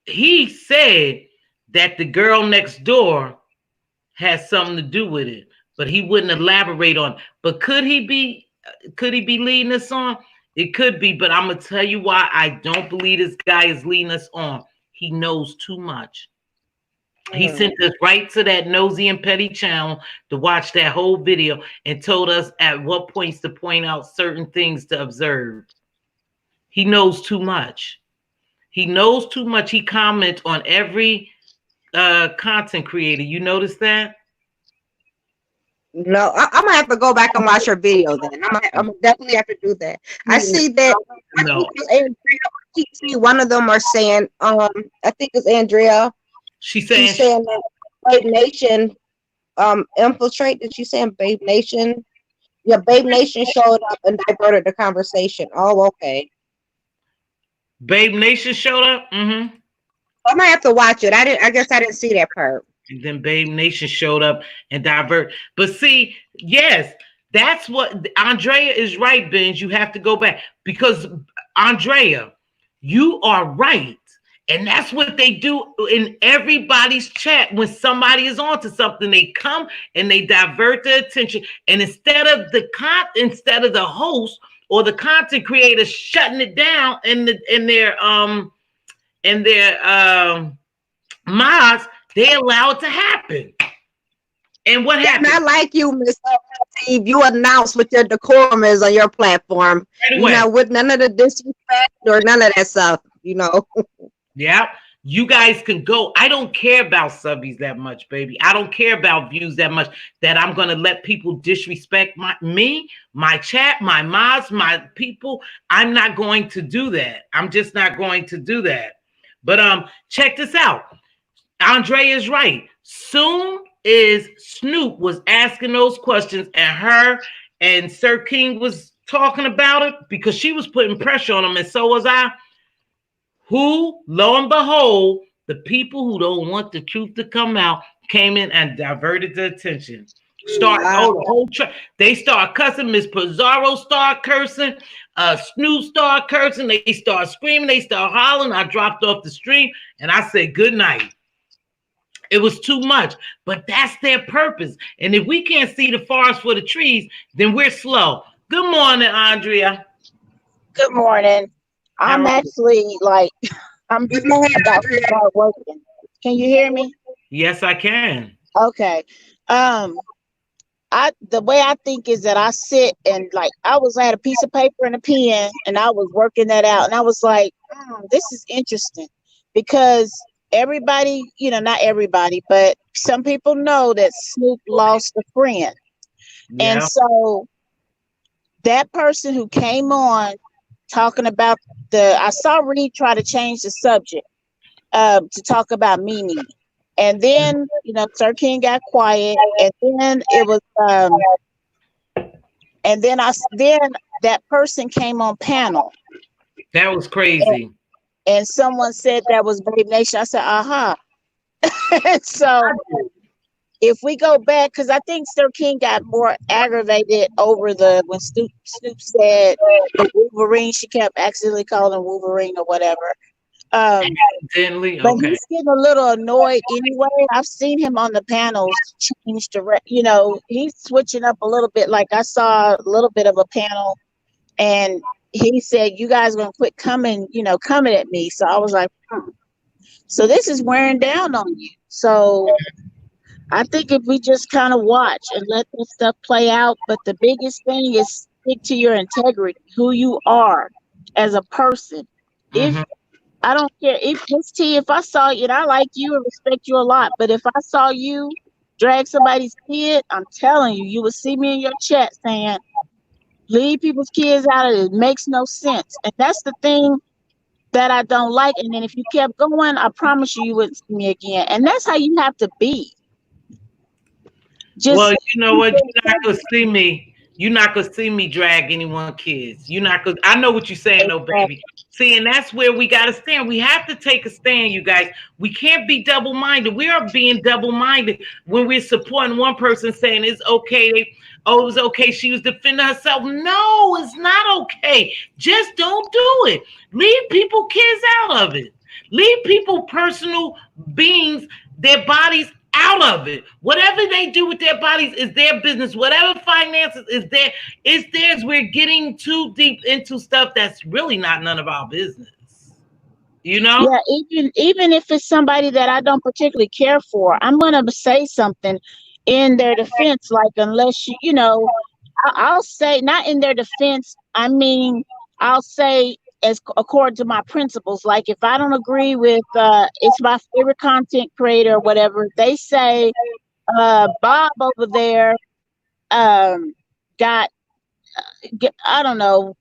he said that the girl next door has something to do with it, but he wouldn't elaborate on it. But could he be leading us on? It could be, but I'm gonna tell you why I don't believe this guy is leading us on. He knows too much. He sent us right to that nosy and petty channel to watch that whole video and told us at what points to point out certain things to observe. He knows too much. He knows too much. He comments on every content creator. You notice that? No, I'm gonna have to go back and watch her video then. I'm definitely have to do that. I see that. No. One of them are saying, I think it's Andrea. She's saying that Babe Nation infiltrate. Did she say Babe Nation Yeah, Babe Nation showed up and diverted the conversation. Oh, okay. Babe Nation showed up. Mm-hmm. I might have to watch it. I didn't. I guess I didn't see that part. And then Babe Nation showed up and divert. But see, yes, that's what Andrea is right, Benz. You have to go back because Andrea, you are right. And that's what they do in everybody's chat. When somebody is onto something, they come and they divert the attention. And instead of the host or the content creator shutting it down in their mods, they allow it to happen. And what happened? Not like you, Miss Steve. You announce what your decorum is on your platform. Right You know, with none of the disrespect or none of that stuff. You know. Yeah. You guys can go. I don't care about subbies that much, baby. I don't care about views that much that I'm going to let people disrespect me, my chat, my mods, my people. I'm not going to do that. I'm just not going to do that. But check this out. Andre is right. Soon as Snoop was asking those questions and her and Sir King was talking about it because she was putting pressure on him and so was I. Who, lo and behold, the people who don't want the truth to come out came in and diverted the attention. They start cussing. Miss Pizarro start cursing. Snoop start cursing. They start screaming. They start hollering. I dropped off the stream and I said good night. It was too much, but that's their purpose. And if we can't see the forest for the trees, then we're slow. Good morning, Andrea. Good morning. I'm actually like, I'm about to start working. Can you hear me? Yes, I can. Okay. The way I think is that I sit and like I had a piece of paper and a pen and I was working that out and I was like, this is interesting because everybody, not everybody, but some people know that Snoop lost a friend. Yeah. And so that person who came on talking about I saw Reed try to change the subject to talk about Mimi. And then, Sir King got quiet. And then it was, and then that person came on panel. That was crazy. And someone said that was Babe Nation. I said, aha. So if we go back, because I think Sir King got more aggravated over when Snoop said the Wolverine, she kept accidentally calling Wolverine or whatever. Accidentally, but he's getting a little annoyed anyway. I've seen him on the panels change he's switching up a little bit. Like I saw a little bit of a panel and he said, you guys are going to quit coming at me. So I was like, so this is wearing down on you. So I think if we just kind of watch and let this stuff play out, but the biggest thing is stick to your integrity, who you are as a person. If I don't care if Miss T, if I saw you and I like you and respect you a lot, but if I saw you drag somebody's kid, I'm telling you, you would see me in your chat saying, leave people's kids out of it. It makes no sense. And that's the thing that I don't like. And then if you kept going, I promise you wouldn't see me again. And that's how you have to be. Well, you know what? You're not gonna see me. You're not gonna see me drag anyone kids. You're not gonna. I know what you're saying, though, baby. See, and that's where we gotta stand. We have to take a stand, you guys. We can't be double-minded. We are being double-minded when we're supporting one person saying it's okay. It was okay. She was defending herself. No, it's not okay. Just don't do it. Leave people kids out of it. Leave people personal beings, their bodies out of it. Whatever they do with their bodies is their business. Whatever finances is theirs. We're getting too deep into stuff that's really not none of our business. Yeah, even if it's somebody that I don't particularly care for, I'm gonna say something in their defense. Like unless I'll say not in their defense. I mean, I'll say as according to my principles. Like if I don't agree with it's my favorite content creator or whatever, they say Bob over there got I don't know,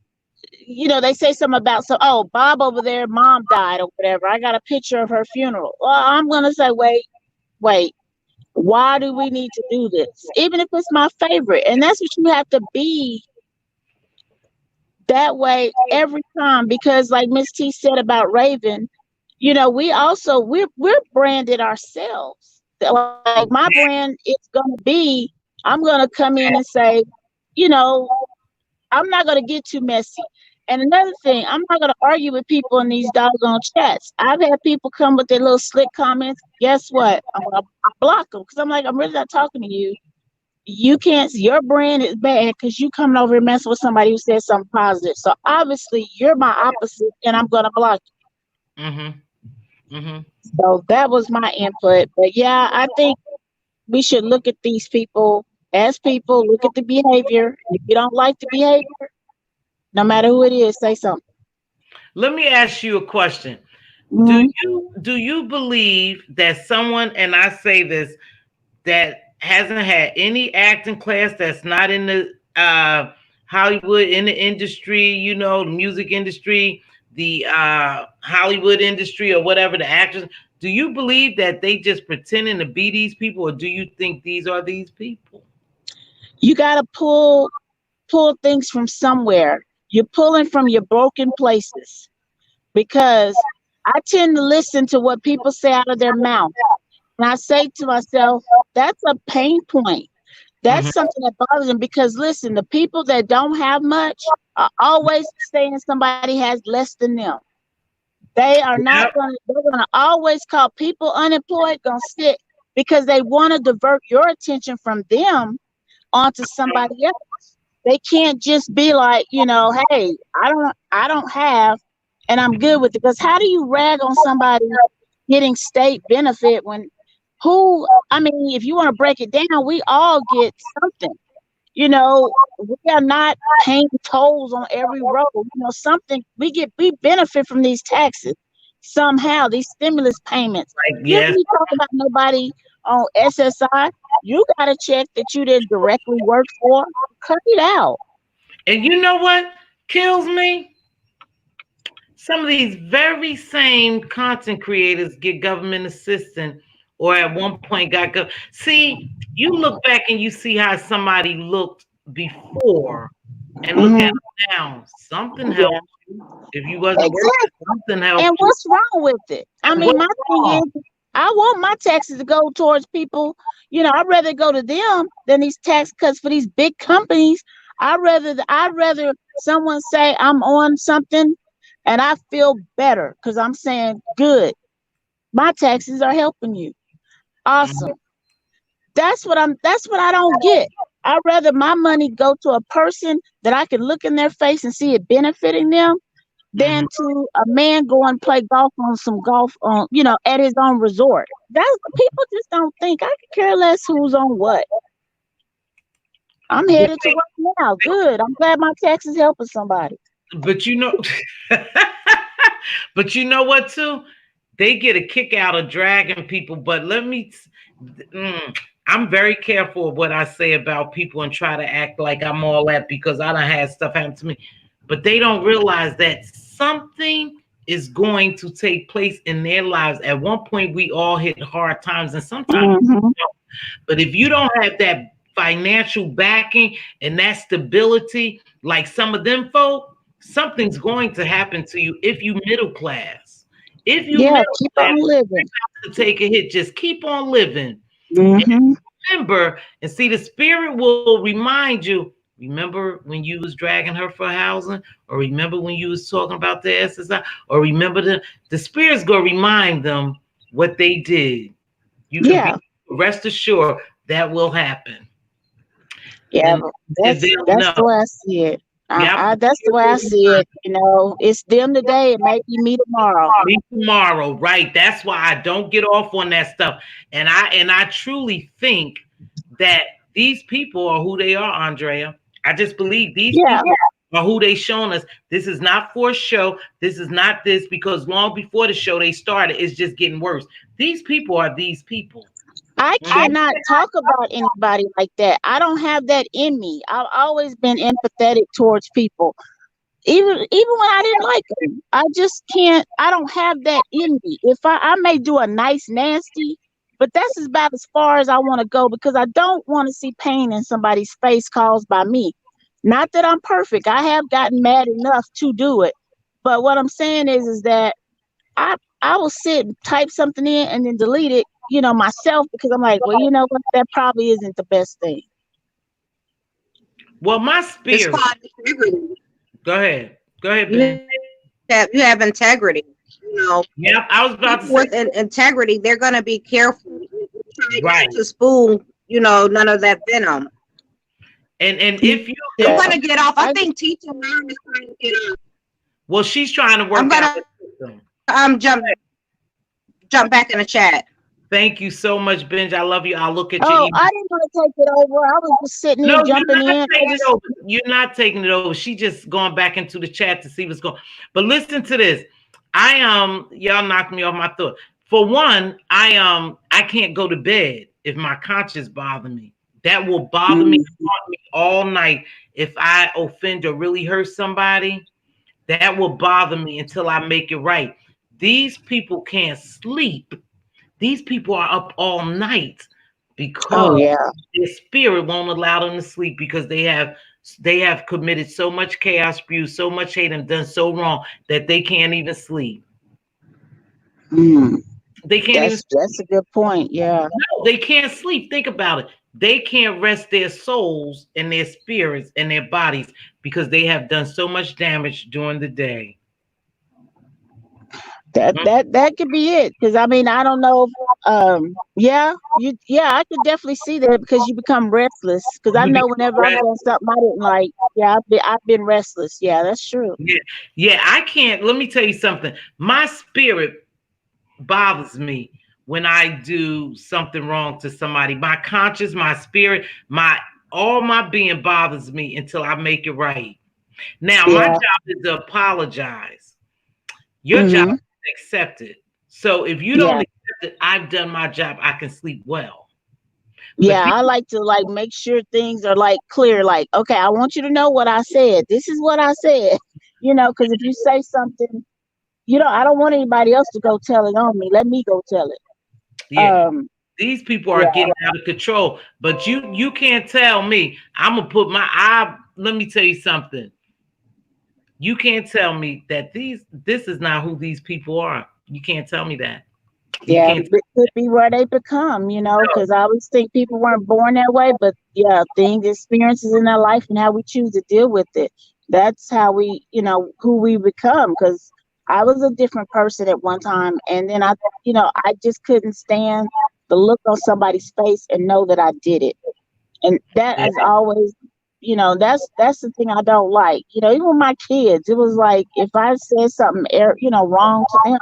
they say something about Bob over there, mom died or whatever. I got a picture of her funeral. Well, I'm gonna say wait. Why do we need to do this? Even if it's my favorite. And that's what you have to be that way every time. Because like Miss T said about Raven, we also we're branded ourselves. Like my brand is gonna be, I'm gonna come in and say, you know, I'm not gonna get too messy. And another thing, I'm not gonna argue with people in these doggone chats. I've had people come with their little slick comments. Guess what? I'm gonna block them because I'm like, I'm really not talking to you. You can't. Your brand is bad because you coming over and messing with somebody who said something positive. So obviously you're my opposite, and I'm gonna block Mm-hmm. Mm-hmm. you. So that was my input. But yeah, I think we should look at these people as people. Look at the behavior. If you don't like the behavior, no matter who it is, say something. Let me ask you a question. Do Mhm. you believe that someone, and I say this, that hasn't had any acting class, that's not in the Hollywood in the industry, the music industry, the Hollywood industry, or whatever, the actors, do you believe that they just pretending to be these people, or do you think these are these people? You gotta pull things from somewhere. You're pulling from your broken places because I tend to listen to what people say out of their mouth. And I say to myself, that's a pain point. Mm-hmm. That's something that bothers them because listen, the people that don't have much are always saying somebody has less than them. They are not Yep. they're gonna always call people unemployed, gonna sit because they want to divert your attention from them onto somebody else. They can't just be like, hey, I don't have and I'm good with it. Because how do you rag on somebody getting state benefit when I mean, if you want to break it down, we all get something. We are not paying tolls on every road. Something we benefit from these taxes somehow, these stimulus payments. Like, You yes. ain't talk about nobody on SSI. You got a check that you didn't directly work for. Cut it out. And you know what kills me? Some of these very same content creators get government assistance, or at one point got see, you look back and you see how somebody looked before and look at Hmm. them now. Something Yeah, helped you. If you wasn't working, exactly. something And helped you. what's wrong with it? I And mean, what's my thing wrong? is, I want my taxes to go towards people. I'd rather go to them than these tax cuts for these big companies. I'd rather someone say I'm on something, and I feel better because I'm saying, good, my taxes are helping you. Mhm. Awesome. That's what I don't get. I'd rather my money go to a person that I can look in their face and see it benefiting them than Mhm. to a man go and play golf on some golf on, at his own resort. That's people just don't think. I could care less who's on what. I'm But headed to work now. Good. I'm glad my taxes helping somebody. but but you know what too? They get a kick out of dragging people. But mm, I'm very careful of what I say about people and try to act like I'm all that, because I done had stuff happen to me. But they don't realize that something is going to take place in their lives. At one point, we all hit hard times, and sometimes Hmm. but if you don't have that financial backing and that stability, like some of them folk, something's going to happen to you if you middle class. If you Yeah, middle keep class, on living. to take a hit, just keep on living. And Hmm. remember, and see, the spirit will remind you. Remember when you was dragging her for housing, or remember when you was talking about the SSI, or remember the spirit's gonna remind them what they did. You can be Yeah, rest assured that will happen, yeah. and But and that's they'll that's know. the way I see it. Yep. That's the way I see it. It's them today. It may be me tomorrow. Me tomorrow, right? That's why I don't get off on that stuff. And I truly think that these people are who they are, Andrea. I just believe these Yeah. people are who they shown us. This is not for a show. This is not this, because long before the show they started, it's just getting worse. These people are these people. I Mhm. cannot talk about anybody like that. I don't have that in me. I've always been empathetic towards people, even when I didn't like them. I just can't. I don't have that in me. If I may do a nice nasty, But that's about as far as I want to go because I don't want to see pain in somebody's face caused by me. Not that I'm perfect. I have gotten mad enough to do it. But what I'm saying is that I will sit and type something in and then delete it, myself because I'm like, well, you know what? That probably isn't the best thing. Well, my It's spirit. called integrity. Go ahead. Go ahead, Ben. You have integrity. Yep, I was about to People with say. integrity, they're going to be careful. Try Right. not to spoon, none of that venom. And if you, I'm going to get off. I think Teacher Mom is trying to get off. well, she's trying to work out the system. Jump back in the chat. Thank you so much, Benj. I love you. I'll look at Oh, your email. I didn't want to take it over. I was just sitting here jumping in. You're not taking it over. She just going back into the chat to see what's going. But listen to this. Y'all knocked me off my thought. For one, I can't go to bed if my conscience bother me. That will bother me all night. If I offend or really hurt somebody, that will bother me until I make it right. These people can't sleep. These people are up all night because their spirit won't allow them to sleep because they have committed so much chaos, spewed so much hate, and done so wrong that they can't even sleep. They can't even sleep. That's a good point. Yeah. No, they can't sleep. Think about it. They can't rest their souls and their spirits and their bodies because they have done so much damage during the day. That could be it. Because I mean, I don't know. I could definitely see that because you become restless. Because I know whenever I'm doing something I didn't like, I've been restless. Yeah, that's true. Yeah, I can't. Let me tell you something. My spirit bothers me when I do something wrong to somebody. My conscience, my spirit, all my being bothers me until I make it right. Now, my job is to apologize. Your job is to accept it. So if you don't accept it, I've done my job. I can sleep well. I like to make sure things are clear. Like, okay, I want you to know what I said. This is what I said. Because if you say something, I don't want anybody else to go tell it on me. Let me go tell it. Yeah. These people are getting out of control, but you can't tell me. I'm gonna put my eye. Let me tell you something. You can't tell me that this is not who these people are. You can't tell me that. It could be where they become, because I always think people weren't born that way, but experiences in their life and how we choose to deal with it. That's how we, who we become. Because I was a different person at one time, and then I just couldn't stand the look on somebody's face and know that I did it. And that is always, that's the thing I don't like. Even with my kids, it was like if I said something, wrong to them,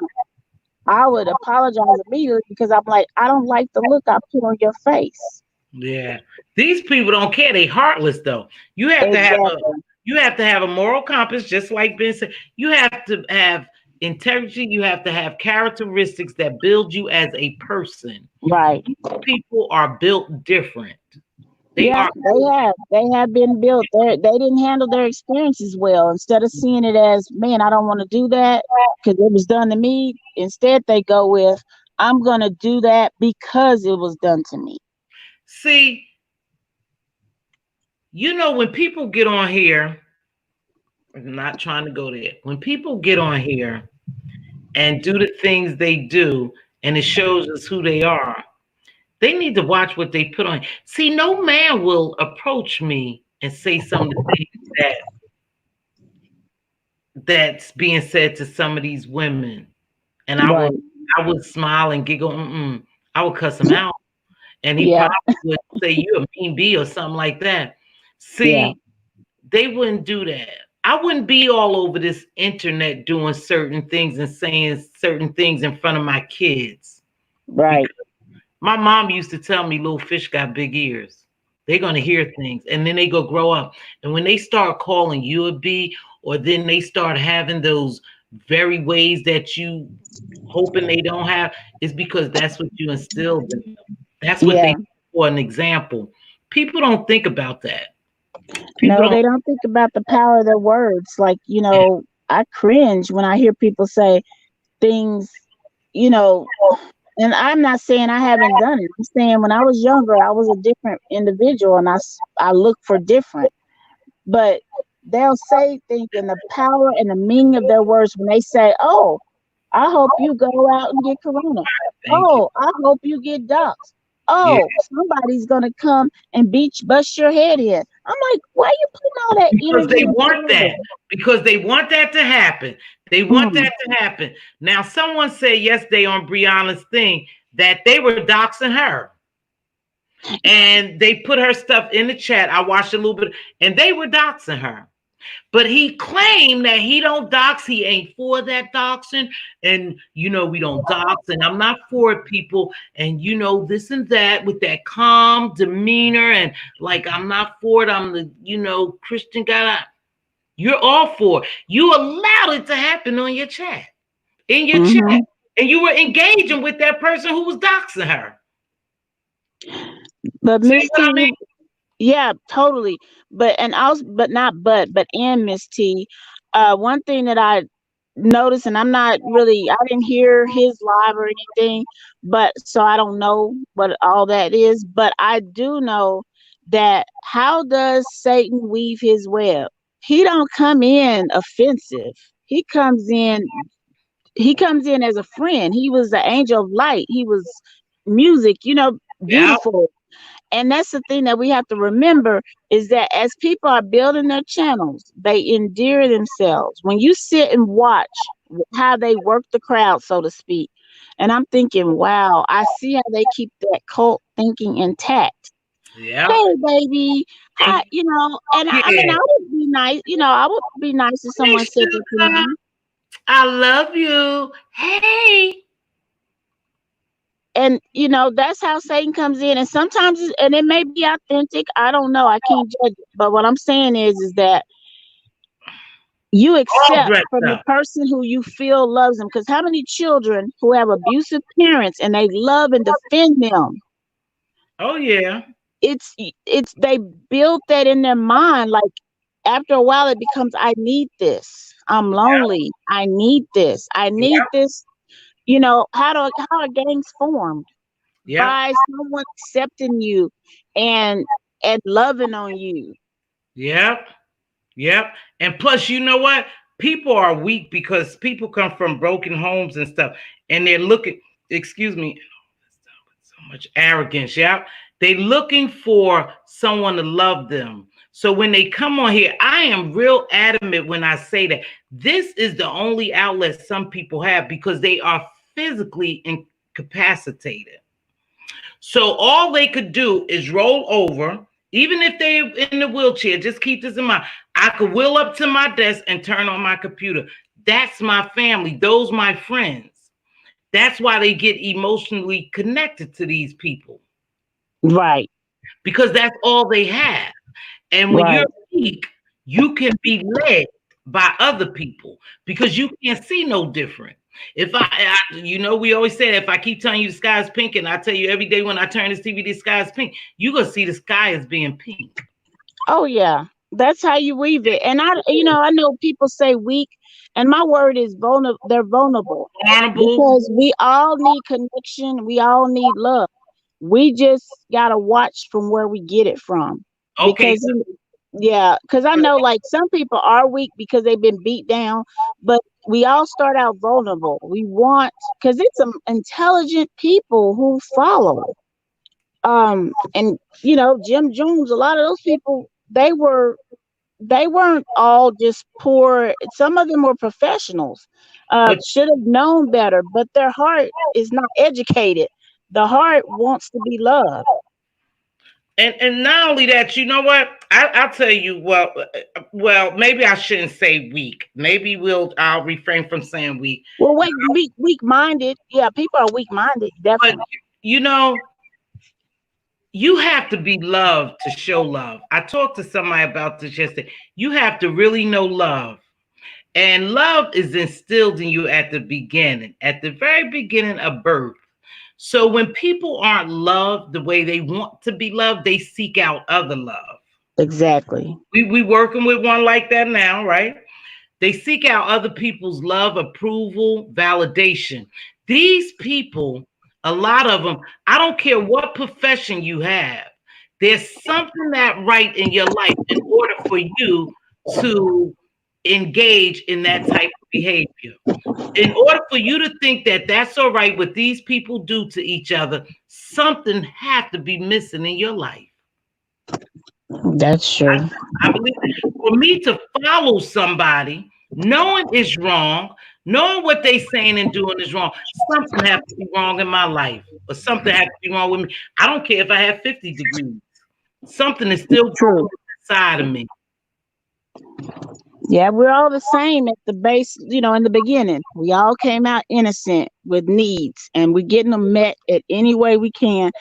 I would apologize immediately because I'm like, I don't like the look I put on your face. Yeah, these people don't care. They heartless though. You have to have a moral compass, just like Ben said. You have to have integrity. You have to have characteristics that build you as a person. Right. These people are built different. They have been built. They didn't handle their experiences well. Instead of seeing it as, man, I don't want to do that because it was done to me. Instead, they go with, I'm going to do that because it was done to me. See, when people get on here, I'm not trying to go there. When people get on here and do the things they do, and it shows us who they are, they need to watch what they put on. See, no man will approach me and say some of the things that's being said to some of these women. And I would smile and giggle. I would cuss him out. And he probably would say, you're a mean bee or something like that. See, they wouldn't do that. I wouldn't be all over this internet doing certain things and saying certain things in front of my kids. Right. My mom used to tell me little fish got big ears. They're going to hear things and then they go grow up. And when they start calling you a bee, or then they start having those very ways that you hoping they don't have, it's because that's what you instilled in them. That's what they do for an example. People don't think about that. They don't think about the power of their words. Like, I cringe when I hear people say things, And I'm not saying I haven't done it. I'm saying when I was younger, I was a different individual, and I look for different. But they'll say things in the power and the meaning of their words when they say, "Oh, I hope you go out and get corona. Thank you. Oh, I hope you get doxxed. Yeah, Oh, somebody's gonna come and bust your head in." I'm like, why are you putting all that because energy they into want all that. Because they want that to happen. They want that? that to happen. Now, someone said yesterday on Brianna's thing that they were doxing her. And they put her stuff in the chat. I watched a little bit, and they were doxing her. But he claimed that he don't dox. He ain't for that doxing. And, we don't dox. And I'm not for it, people. And, this and that with that calm demeanor. And like, I'm not for it. I'm the, Christian guy. You're all for it. You allowed it to happen on your chat, in your chat. Hmm. And you were engaging with that person who was doxing her. But See Miss what I mean? T, yeah, totally. But and Miss T, one thing that I noticed, and I didn't hear his live or anything, but so I don't know what all that is. But I do know that how does Satan weave his web? He don't come in offensive. He comes in. He comes in as a friend. He was the angel of light. He was music, Yeah. beautiful. And that's the thing that we have to remember is that as people are building their channels, they endear themselves. When you sit and watch how they work the crowd, so to speak, and I'm thinking, wow, I see how they keep that cult thinking intact. Yeah. Hey, baby, And hi, and I mean, yeah. I would be nice, I would be nice if Hey, someone said that to sugar. me. I love you. Hey. And that's how Satan comes in, and sometimes and it may be authentic. I don't know, I can't judge it, but what I'm saying is that you All accept dressed from the up. person who you feel loves them, because how many children who have abusive parents and they love and defend them, Oh, yeah. it's they built that in their mind, like after a while it becomes, I need this, I'm lonely, I need this, I need Yep. this. How are gangs formed? Yep. By someone accepting you and loving on you. Yep. Yep. And plus, you know what? People are weak because people come from broken homes and stuff. And they're looking, excuse me, so much arrogance. Yeah. They looking for someone to love them. So when they come on here, I am real adamant when I say that this is the only outlet some people have because they are physically incapacitated. So all they could do is roll over, even if they're in the wheelchair. Just keep this in mind. I could wheel up to my desk and turn on my computer. That's my family. Those my friends. That's why they get emotionally connected to these people Right, because that's all they have. And when you're right. weak, you can be led by other people because you can't see no different. If we always say that if I keep telling you the sky is pink and I tell you every day when I turn this TV, the sky is pink, you're going to see the sky as being pink. Oh yeah. That's how you weave it. And I know people say weak, and my word is vulnerable. They're vulnerable Vulnerable. because we all need connection. We all need love. We just gotta watch from where we get it from, Okay. because yeah, because I know like some people are weak because they've been beat down, but we all start out vulnerable. We want, because it's some intelligent people who follow. And Jim Jones, a lot of those people, they weren't all just poor. Some of them were professionals, But should have known better, but their heart is not educated. The heart wants to be loved. and not only that, you know what? I'll tell you. Well, maybe I shouldn't say weak. Maybe I'll refrain from saying weak. Well, weak minded. Yeah, people are weak minded, But definitely. you know, you have to be loved to show love. I talked to somebody about this yesterday. You have to really know love. And love is instilled in you at the very beginning of birth. So when people aren't loved the way they want to be loved, they seek out other love. Exactly. We working with one like that now, right? They seek out other people's love, approval, validation. These people A lot of them, I don't care what profession you have, there's something that right in your life in order for you to engage in that type of behavior. In order for you to think that that's all right what these people do to each other, something has to be missing in your life. That's I, true. I believe that. For me to follow somebody, knowing is wrong, knowing what they saying and doing is wrong, something has to be wrong in my life, or something has to be wrong with me. I don't care if I have 50 degrees. Something is still True. broken inside of me. Yeah, we're all the same at the base, in the beginning. We all came out innocent with needs, and we're getting them met at any way we can.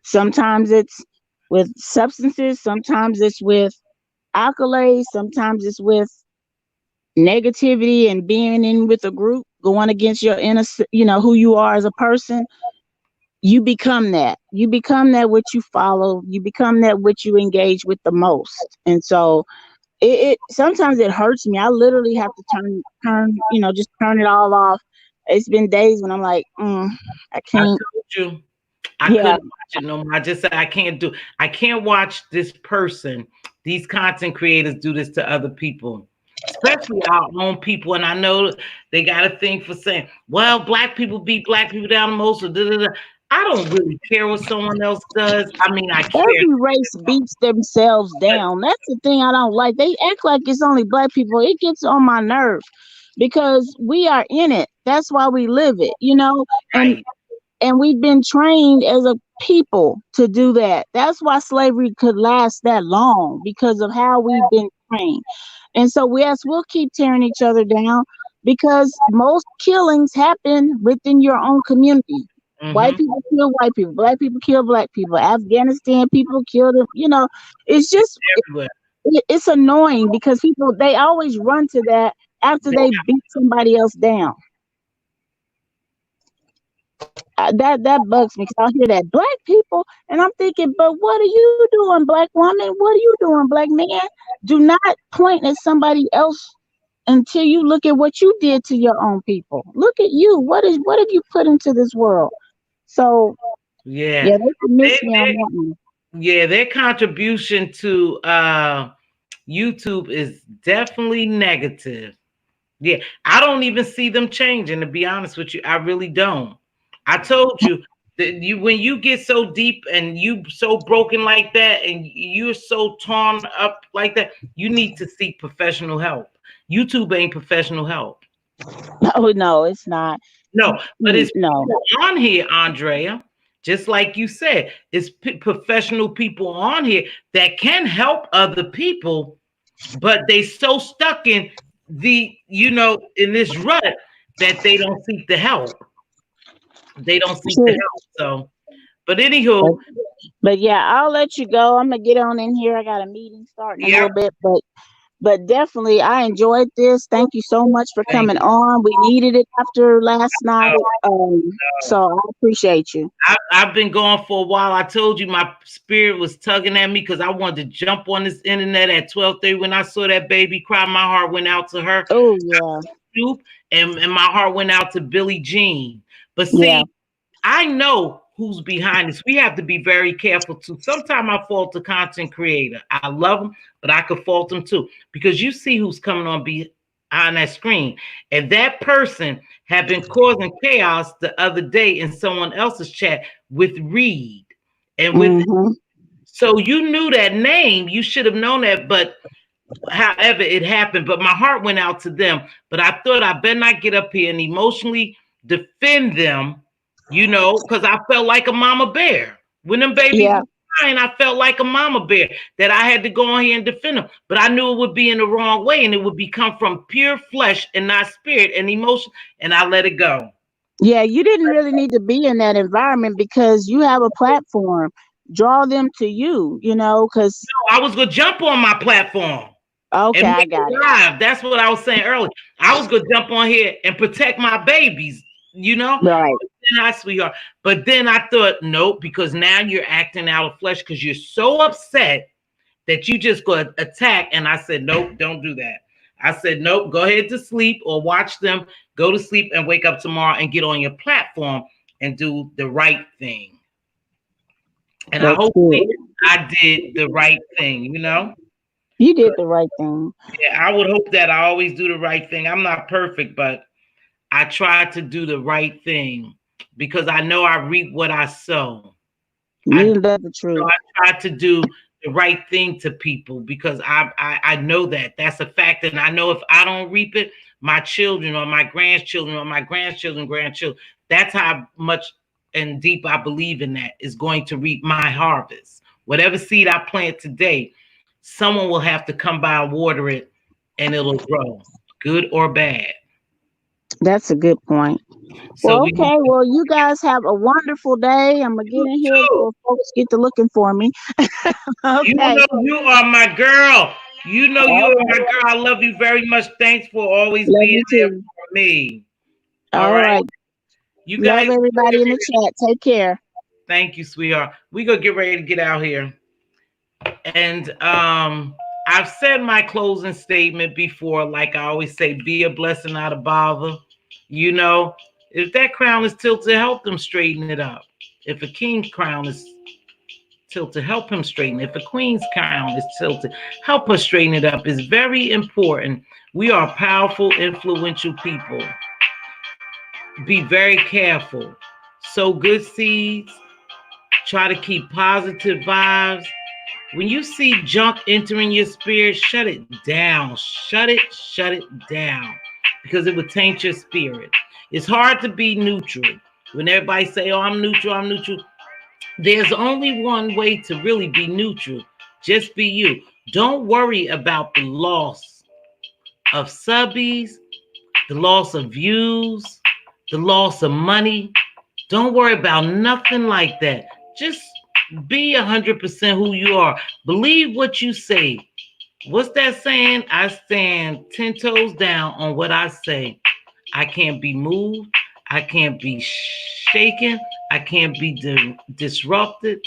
Sometimes it's with substances, sometimes it's with accolades, sometimes it's with negativity and being in with a group, going against your innocent, who you are as a person. You become that. You become that which you follow. You become that which you engage with the most. And so it sometimes it hurts me. I literally have to just turn it all off. It's been days when I'm like, I I can't. told you I Yeah, couldn't watch it no more. I just said I can't watch this person, these content creators do this to other people, especially our own people. And I know they got a thing for saying, well, black people beat black people down the most. Or da, da, da. I don't really care what someone else does. I mean, I care. every race beats themselves But down. That's the thing I don't like. They act like it's only black people. It gets on my nerve because we are in it. That's why we live it, and right. and we've been trained as a people to do that. That's why slavery could last that long, because of how we've been trained. And so yes, we'll keep tearing each other down because most killings happen within your own community. White Mm-hmm. people kill white people, black people kill black people, Afghanistan people kill them. It's just Everywhere. it's annoying because people, they always run to that after They they beat somebody else down. That bugs me, because I hear that black people, and I'm thinking, but what are you doing, black woman? What are you doing, black man? Do not point at somebody else until you look at what you did to your own people. Look at you. What have you put into this world? So yeah. yeah, they can They, miss me on they, that one. yeah, their contribution to YouTube is definitely negative. Yeah, I don't even see them changing, to be honest with you. I really don't. I told you that when you get so deep and you so broken like that and you're so torn up like that, you need to seek professional help. YouTube ain't professional help. No, no, it's not. No, but it's No. people on here, Andrea, just like you said, it's professional people on here that can help other people, but they so stuck in in this rut that they don't seek the help. They don't seek the True. help. So, but anywho, But yeah, I'll let you go. I'm gonna get on in here. I got a meeting starting a yeah, little bit, but definitely I enjoyed this. Thank you so much for thank coming you. on. We needed it after last night. So I appreciate you. I've been gone for a while. I told you my spirit was tugging at me because I wanted to jump on this internet at 12:30. When I saw that baby cry, my heart went out to her. Oh yeah. And my heart went out to Billie Jean. But Yeah. see, I know who's behind this. We have to be very careful too. Sometimes I fault the content creator. I love them, but I could fault them too, because you see who's coming on behind that screen. And that person had been causing chaos the other day in someone else's chat with Reed. And with Mm-hmm. so you knew that name, you should have known that, but however it happened. But my heart went out to them. But I thought I better not get up here and emotionally defend them, because I felt like a mama bear. When them babies Yeah. were crying, I felt like a mama bear that I had to go on here and defend them. But I knew it would be in the wrong way, and it would become from pure flesh and not spirit and emotion. And I let it go. Yeah, you didn't really need to be in that environment because you have a platform. Draw them to you, because I was gonna jump on my platform okay, and I make got it it. live. That's what I was saying earlier. I was gonna jump on here and protect my babies, Right. Hi, sweetheart. But then I thought, nope, because now you're acting out of flesh because you're so upset that you just go attack. And I said, nope, don't do that. I said, nope, go ahead to sleep or watch them, go to sleep and wake up tomorrow and get on your platform and do the right thing. And I That's hope good. I did the right thing, you know? You did the right thing. Yeah, I would hope that I always do the right thing. I'm not perfect, but I try to do the right thing because I know I reap what I sow. I You love the So truth. I try to do the right thing to people because I know that that's a fact, and I know if I don't reap it, my children or my grandchildren or my grandchildren, that's how much and deep I believe in that is going to reap my harvest. Whatever seed I plant today, someone will have to come by and water it, and it'll grow, good or bad. That's a good point. So Well, we okay. Well, you guys have a wonderful day. I'm gonna get you in here too. before folks get to looking for me. You Okay. know you are my girl. You know you All are right. my girl. I love you very much. Thanks for always Love being you there too. for me. All All right. right. You guys, Love everybody in the chat. Take care. thank you, sweetheart. We gonna get ready to get out here. And I've said my closing statement before, like I always say, be a blessing, not a bother. You know, if that crown is tilted, help them straighten it up. If a king's crown is tilted, help him straighten. If a queen's crown is tilted, help her straighten it up. It's very important. We are powerful, influential people. Be very careful. Sow good seeds. Try to keep positive vibes. When you see junk entering your spirit, shut it down. Shut it down. Because it would taint your spirit. It's hard to be neutral. When everybody say, oh, I'm neutral, I'm neutral. There's only one way to really be neutral. Just be you. Don't worry about the loss of subbies, the loss of views, the loss of money. Don't worry about nothing like that. Just be 100% who you are. Believe what you say. What's that saying? I stand 10 toes down on what I say. I can't be moved. I can't be shaken. I can't be disrupted.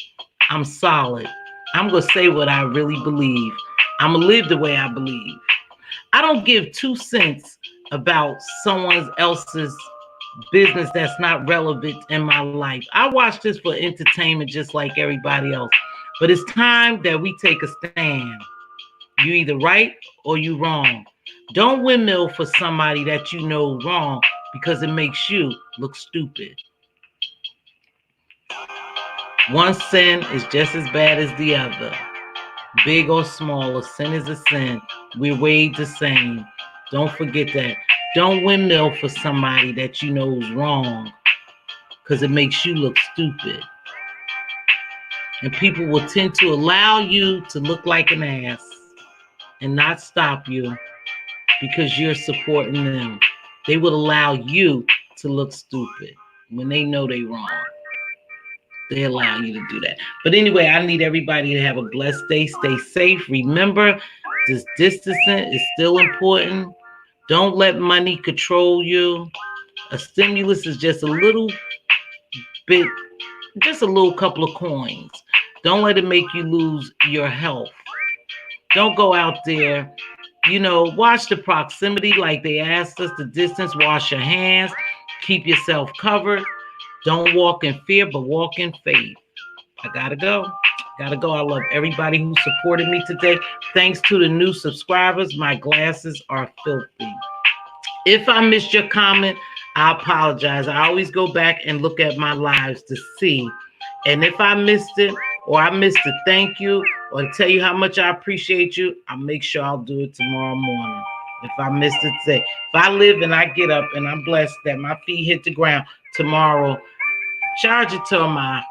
I'm solid. I'm going to say what I really believe. I'm going to live the way I believe. I don't give 2 cents about someone else's business that's not relevant in my life. I watch this for entertainment just like everybody else. But it's time that we take a stand. You either right or you wrong. Don't windmill for somebody that you know wrong because it makes you look stupid. One sin is just as bad as the other. Big or small, a sin is a sin. We're weighed the same. Don't forget that. Don't windmill for somebody that you know is wrong because it makes you look stupid. And people will tend to allow you to look like an ass and not stop you because you're supporting them. They would allow you to look stupid when they know they're wrong. They allow you to do that. But anyway, I need everybody to have a blessed day. Stay safe. Remember, this distancing is still important. Don't let money control you. A stimulus is just a little bit, just a little couple of coins. Don't let it make you lose your health. Don't go out there. Watch the proximity like they asked us, the distance. Wash your hands. Keep yourself covered. Don't walk in fear, but walk in faith. I gotta go. Gotta go. I love everybody who supported me today. Thanks to the new subscribers. My glasses are filthy. If I missed your comment, I apologize. I always go back and look at my lives to see. And if I missed it or I missed a thank you or to tell you how much I appreciate you, I'll make sure I'll do it tomorrow morning. If I missed it today. If I live and I get up and I'm blessed that my feet hit the ground tomorrow, charge it to my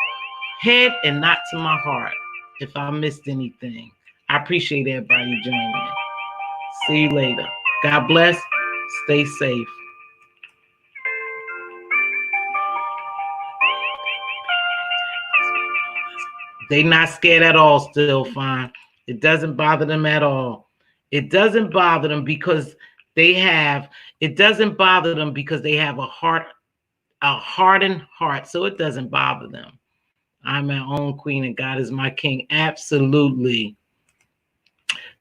head and not to my heart if I missed anything. I appreciate everybody joining me. See you later. God bless. Stay safe. They not scared at all, still fine. It doesn't bother them at all. It doesn't bother them because it doesn't bother them because they have a hardened heart. So it doesn't bother them. I'm my own queen and God is my king. Absolutely.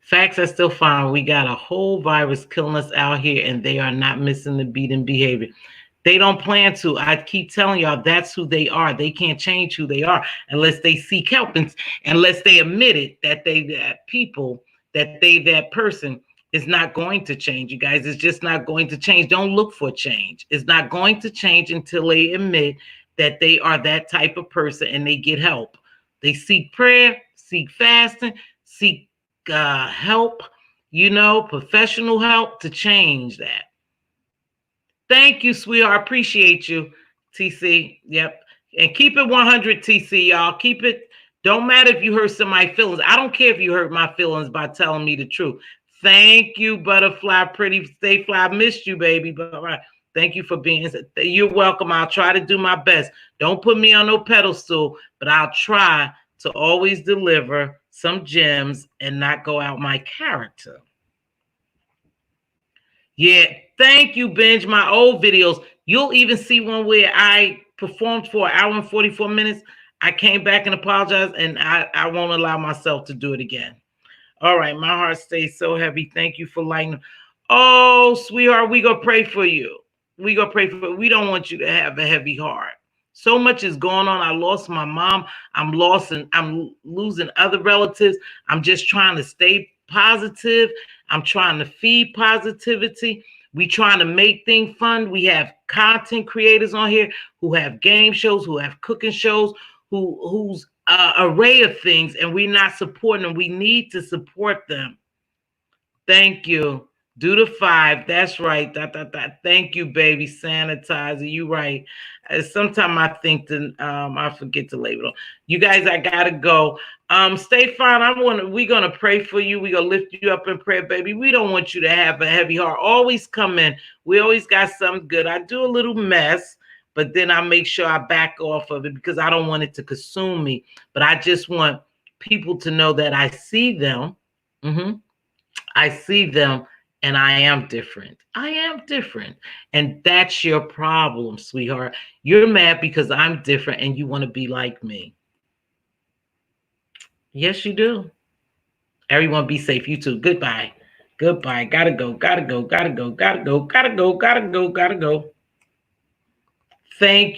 Facts are still fine. We got a whole virus killing us out here and they are not missing the beat in behavior. They don't plan to. I keep telling y'all that's who they are. They can't change who they are unless they seek help and unless they admit it that that person is not going to change. You guys, it's just not going to change. Don't look for change. It's not going to change until they admit that they are that type of person and they get help. They seek prayer, seek fasting, seek help, professional help to change that. Thank you, sweetheart. Appreciate you, TC. Yep. And keep it 100, TC, y'all. Keep it. Don't matter if you hurt somebody's feelings. I don't care if you hurt my feelings by telling me the truth. Thank you, Butterfly. Pretty Stay Fly. I missed you, baby. But thank you for being. You're welcome. I'll try to do my best. Don't put me on no pedestal, but I'll try to always deliver some gems and not go out my character. Yeah, thank you, Benj. My old videos. You'll even see one where I performed for 1 hour and 44 minutes. I came back and apologized, and I won't allow myself to do it again. All right, my heart stays so heavy. Thank you for lighting. Oh, sweetheart, we gonna pray for you. We gonna pray for you. We don't want you to have a heavy heart. So much is going on. I lost my mom. I'm losing other relatives. I'm just trying to stay positive. I'm trying to feed positivity. We trying to make things fun. We have content creators on here who have game shows, who have cooking shows, who's array of things, and we're not supporting them. We need to support them. Thank you. Do the 5. That's right. Thank you, baby. Sanitizer. You right. Sometimes I think that I forget to label. You guys, I gotta go. Stay fine. We're gonna pray for you. We're gonna lift you up in prayer, baby. We don't want you to have a heavy heart. Always come in. We always got something good. I do a little mess, but then I make sure I back off of it because I don't want it to consume me. But I just want people to know that I see them. I see them. And I am different. I am different. And that's your problem, sweetheart. You're mad because I'm different and you want to be like me. Yes, you do. Everyone be safe. You too. Goodbye. Goodbye. Gotta go. Gotta go. Gotta go. Gotta go. Gotta go. Gotta go. Gotta go. Thank you.